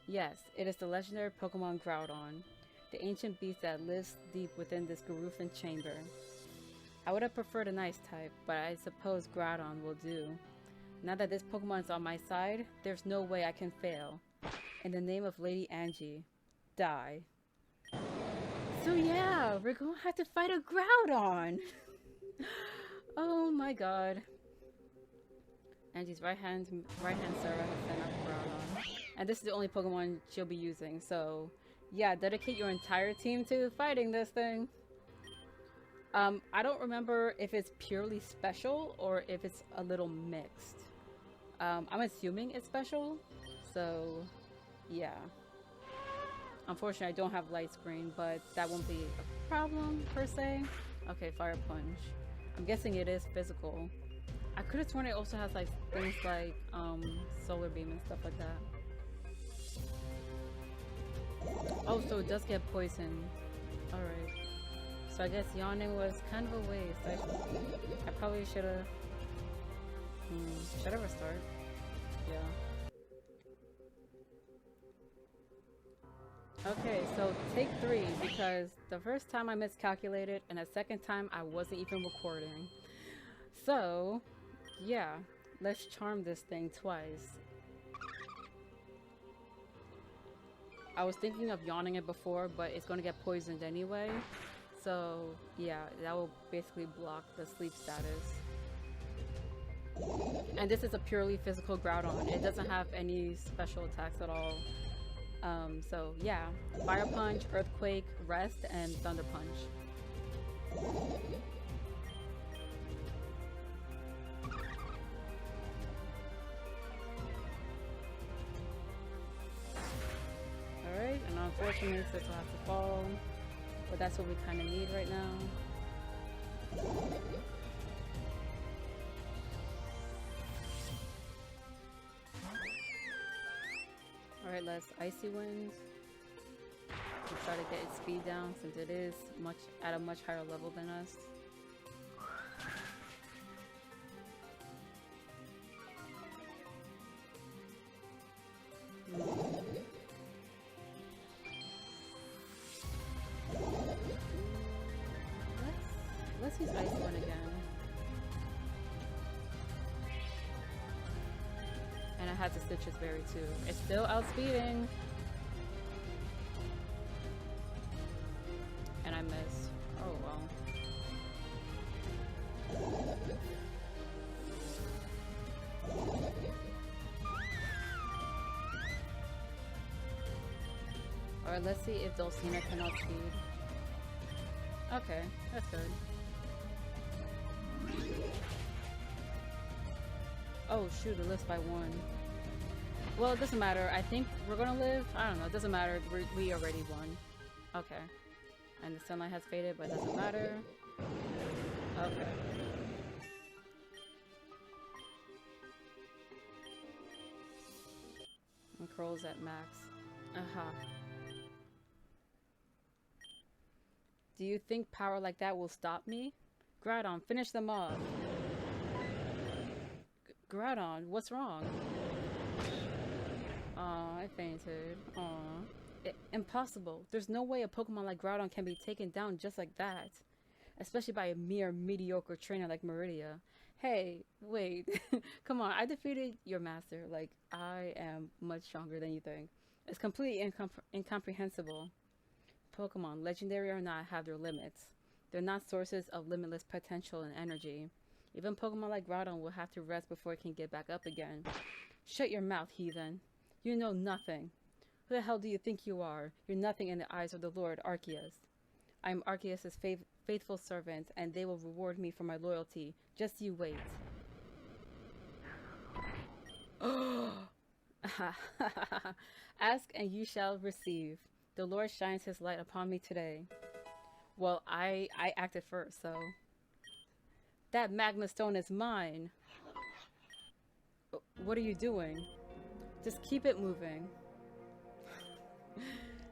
Yes, it is the legendary Pokemon Groudon, the ancient beast that lives deep within this Garufan chamber. I would have preferred an ice type, but I suppose Groudon will do. Now that this Pokemon's on my side, there's no way I can fail. In the name of Lady Angie, die. So yeah, we're gonna have to fight a Groudon! Oh my god. Angie's right hand Cera has sent out Groudon. And this is the only Pokemon she'll be using, so yeah, dedicate your entire team to fighting this thing. I don't remember if it's purely special or if it's a little mixed. I'm assuming it's special, so yeah. Unfortunately, I don't have light screen, but that won't be a problem per se. Okay, Fire Punch. I'm guessing it is physical. I could have sworn it also has like things like Solar Beam and stuff like that. Oh, so it does get poisoned. Alright. So I guess yawning was kind of a waste. I probably should have... should I restart? Yeah. Okay, so take 3, because the first time I miscalculated and the second time I wasn't even recording. So, yeah, let's charm this thing twice. I was thinking of yawning it before, but it's going to get poisoned anyway. So, yeah, that will basically block the sleep status. And this is a purely physical Groudon. It doesn't have any special attacks at all. So yeah, Fire Punch, Earthquake, Rest, and Thunder Punch. Alright, and unfortunately this will have to fall, but that's what we kind of need right now. Alright, let's Icy Wind to try to get its speed down since it is at a much higher level than us. Let's use Ice Wind again. And I had to Citrus Berry too. It's still outspeeding. And I missed. Oh well. Alright, let's see if Dulcina can outspeed. Okay, that's good. Oh shoot, it lives by 1. Well, it doesn't matter. I think we're gonna live. I don't know. It doesn't matter. We already won. Okay. And the sunlight has faded, but it doesn't matter. Okay. And Curl's at max. Do you think power like that will stop me? Groudon, finish them off. Groudon, what's wrong? Aw, I fainted. Aw. Impossible. There's no way a Pokemon like Groudon can be taken down just like that. Especially by a mere mediocre trainer like Mauridea. Hey, wait. Come on, I defeated your master. Like, I am much stronger than you think. It's completely incomprehensible. Pokemon, legendary or not, have their limits. They're not sources of limitless potential and energy. Even Pokemon like Groudon will have to rest before it can get back up again. Shut your mouth, heathen. You know nothing. Who the hell do you think you are? You're nothing in the eyes of the Lord Arceus. I am Arceus' faithful servant, and they will reward me for my loyalty. Just you wait. Ask and you shall receive. The Lord shines his light upon me today. Well, I acted first, so... That Magma Stone is mine! What are you doing? Just keep it moving.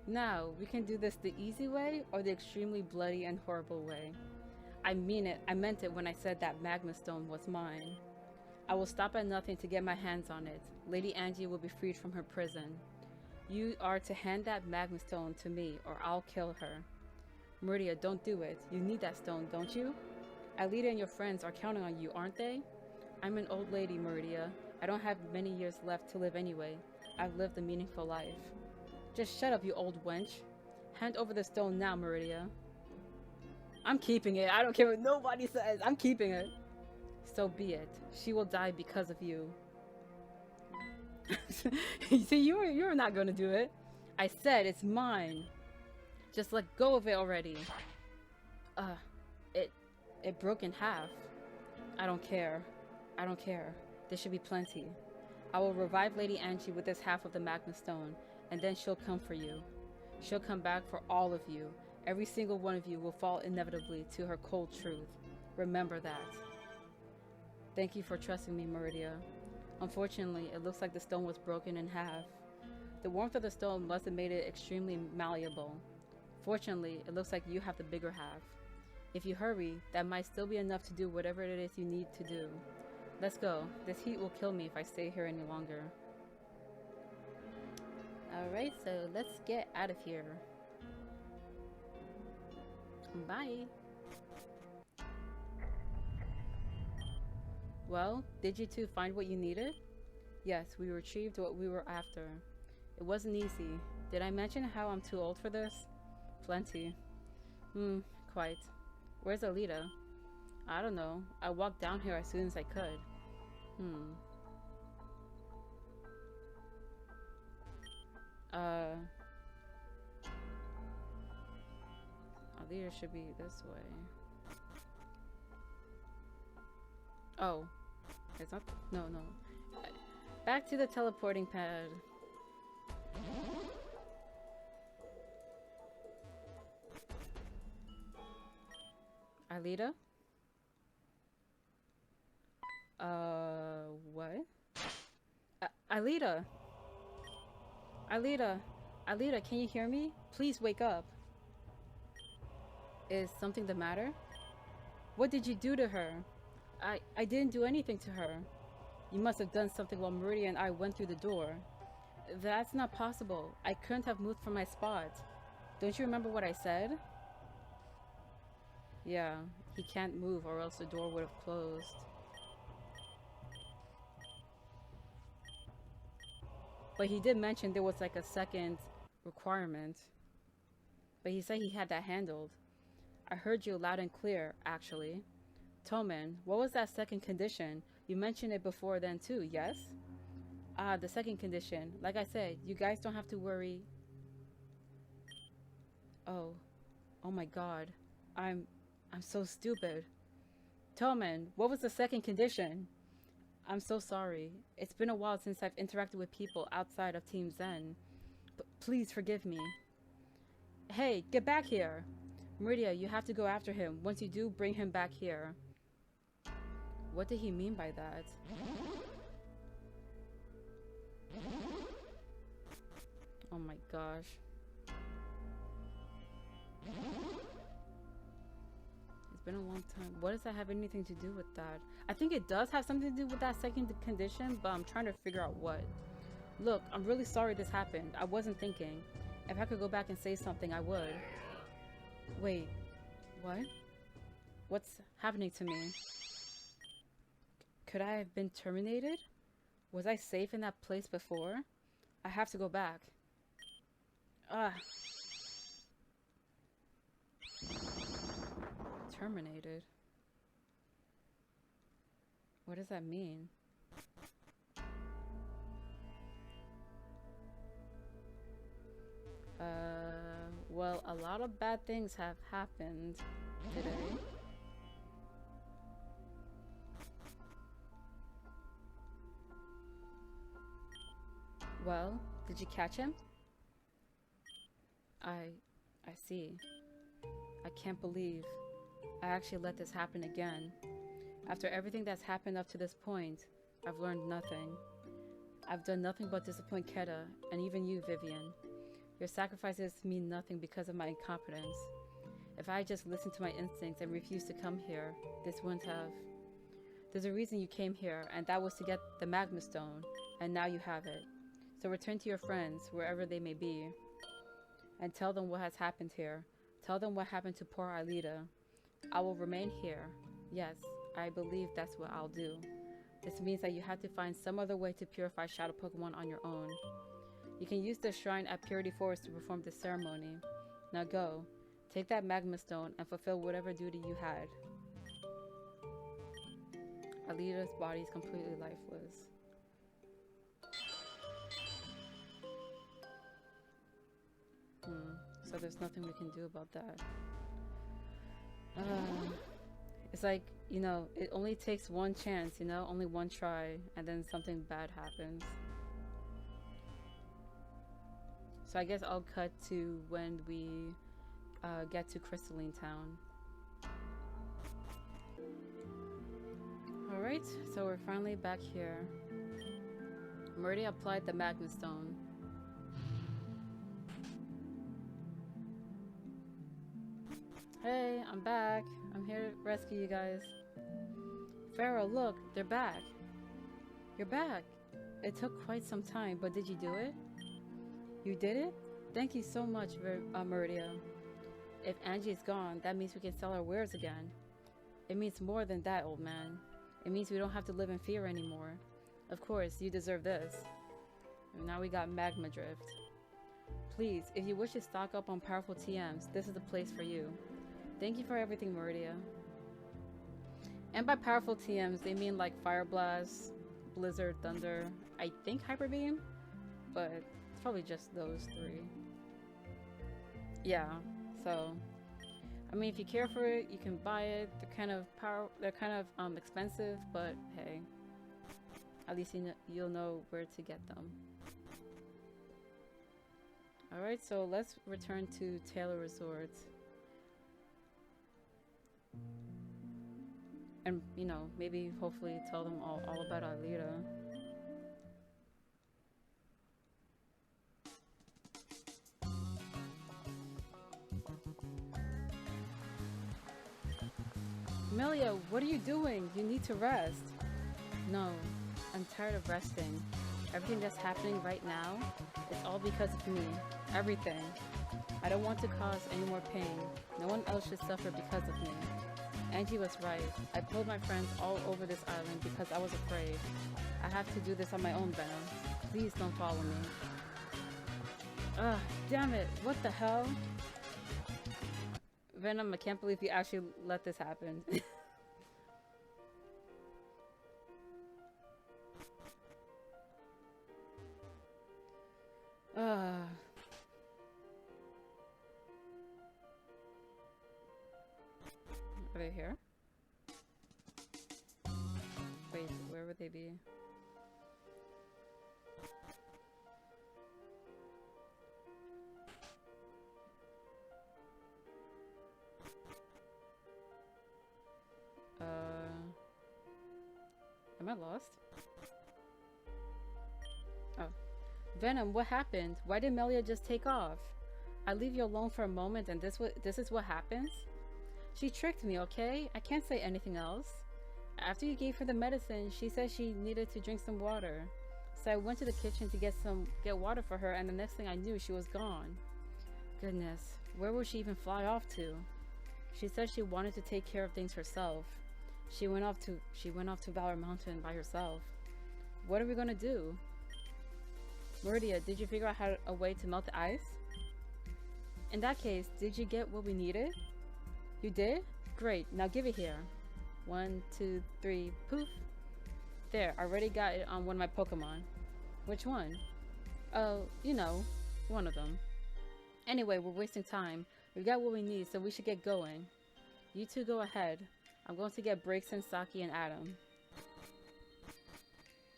Now, we can do this the easy way or the extremely bloody and horrible way. I mean it. I meant it when I said that Magma Stone was mine. I will stop at nothing to get my hands on it. Lady Angie will be freed from her prison. You are to hand that Magma Stone to me or I'll kill her. Mauridea, don't do it. You need that stone, don't you? Aelita and your friends are counting on you, aren't they? I'm an old lady, Mauridea. I don't have many years left to live anyway. I've lived a meaningful life. Just shut up, you old wench. Hand over the stone now, Mauridea. I'm keeping it. I don't care what nobody says. I'm keeping it. So be it. She will die because of you. See, you're not gonna do it. I said it's mine. Just let go of it already. It broke in half. I don't care. I don't care. There should be plenty. I will revive Lady Angie with this half of the Magma Stone, and then she'll come for you. She'll come back for all of you. Every single one of you will fall inevitably to her cold truth. Remember that. Thank you for trusting me, Mauridea. Unfortunately, it looks like the stone was broken in half. The warmth of the stone must have made it extremely malleable. Fortunately, it looks like you have the bigger half. If you hurry, that might still be enough to do whatever it is you need to do. Let's go. This heat will kill me if I stay here any longer. Alright, so let's get out of here. Bye. Well, did you two find what you needed? Yes, we retrieved what we were after. It wasn't easy. Did I mention how I'm too old for this? Plenty. Quite. Where's Aelita? I don't know. I walked down here as soon as I could. Aelita should be this way. Oh. It's not. No. Back to the teleporting pad. Aelita? What? Aelita! Aelita, can you hear me? Please wake up. Is something the matter? What did you do to her? I didn't do anything to her. You must have done something while Mauridea and I went through the door. That's not possible. I couldn't have moved from my spot. Don't you remember what I said? Yeah, he can't move or else the door would have closed. But he did mention there was like a second requirement. But he said he had that handled. I heard you loud and clear, actually. Toman, what was that second condition? You mentioned it before then too, yes? The second condition. Like I said, you guys don't have to worry. Oh my god. I'm so stupid. Toman, what was the second condition? I'm so sorry. It's been a while since I've interacted with people outside of Team Zen. But please forgive me. Hey, get back here! Mauridea, you have to go after him. Once you do, bring him back here. What did he mean by that? Oh my gosh. It's been a long time. What does that have anything to do with that? I think it does have something to do with that second condition, but I'm trying to figure out what. Look, I'm really sorry this happened. I wasn't thinking. If I could go back and say something, I would. Wait, what? What's happening to me? Could I have been terminated? Was I safe in that place before? I have to go back. Terminated? What does that mean? Well, a lot of bad things have happened today. Well, did you catch him? I see. I can't believe I actually let this happen again. After everything that's happened up to this point, I've learned nothing. I've done nothing but disappoint Keta, and even you, Vivian. Your sacrifices mean nothing because of my incompetence. If I had just listened to my instincts and refused to come here, this wouldn't have. There's a reason you came here, and that was to get the Magma Stone, and now you have it. So return to your friends, wherever they may be, and tell them what has happened here. Tell them what happened to poor Aelita. I will remain here. Yes, I believe that's what I'll do. This means that you have to find some other way to purify shadow Pokemon on your own. You can use the shrine at Purity Forest to perform this ceremony. Now go. Take that Magma Stone and fulfill whatever duty you had. Aelita's body is completely lifeless. So there's nothing we can do about that. It's like, you know, it only takes one chance, you know, only one try, and then something bad happens. So I guess I'll cut to when we get to Crystalline Town. Alright, so we're finally back here. Mauridea applied the Magma Stone. Hey, I'm back. I'm here to rescue you guys. Pharaoh, look, they're back. You're back. It took quite some time, but did you do it? You did it? Thank you so much, Mauridea. If Angie is gone, that means we can sell our wares again. It means more than that, old man. It means we don't have to live in fear anymore. Of course, you deserve this. And now we got Magma Drift. Please, if you wish to stock up on powerful TMs, this is the place for you. Thank you for everything, Mauridea. And by powerful TMs, they mean like Fire Blast, Blizzard, Thunder, I think Hyper Beam, but it's probably just those three. Yeah, so I mean, if you care for it, you can buy it. They're kind of expensive, but hey, at least you'll know where to get them. All right, so let's return to Taylor Resort. And, you know, maybe hopefully tell them all about Aelita. Amelia, what are you doing? You need to rest. No, I'm tired of resting. Everything that's happening right now, it's all because of me. Everything. I don't want to cause any more pain. No one else should suffer because of me. Angie was right. I pulled my friends all over this island because I was afraid. I have to do this on my own, Venom. Please don't follow me. Ugh, damn it. What the hell? Venom, I can't believe you actually let this happen. Are they here? Wait, where would they be? Am I lost? Oh. Venom, what happened? Why did Melia just take off? I leave you alone for a moment and this is what happens? She tricked me, okay? I can't say anything else. After you gave her the medicine, she said she needed to drink some water. So I went to the kitchen to get water for her, and the next thing I knew, she was gone. Goodness, where would she even fly off to? She said she wanted to take care of things herself. She went off to Valor Mountain by herself. What are we gonna do? Mauridea, did you figure out a way to melt the ice? In that case, did you get what we needed? You did? Great, now give it here. 1, 2, 3, poof. There, I already got it on one of my Pokemon. Which one? Oh, you know, one of them. Anyway, we're wasting time. We got what we need, so we should get going. You two go ahead. I'm going to get Braixen, Saki, and Adam.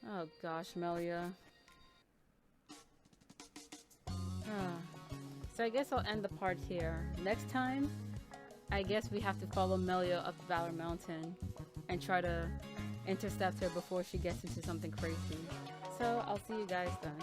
Oh gosh, Melia. So I guess I'll end the part here. Next time, I guess we have to follow Melia up Valor Mountain and try to intercept her before she gets into something crazy. So I'll see you guys then.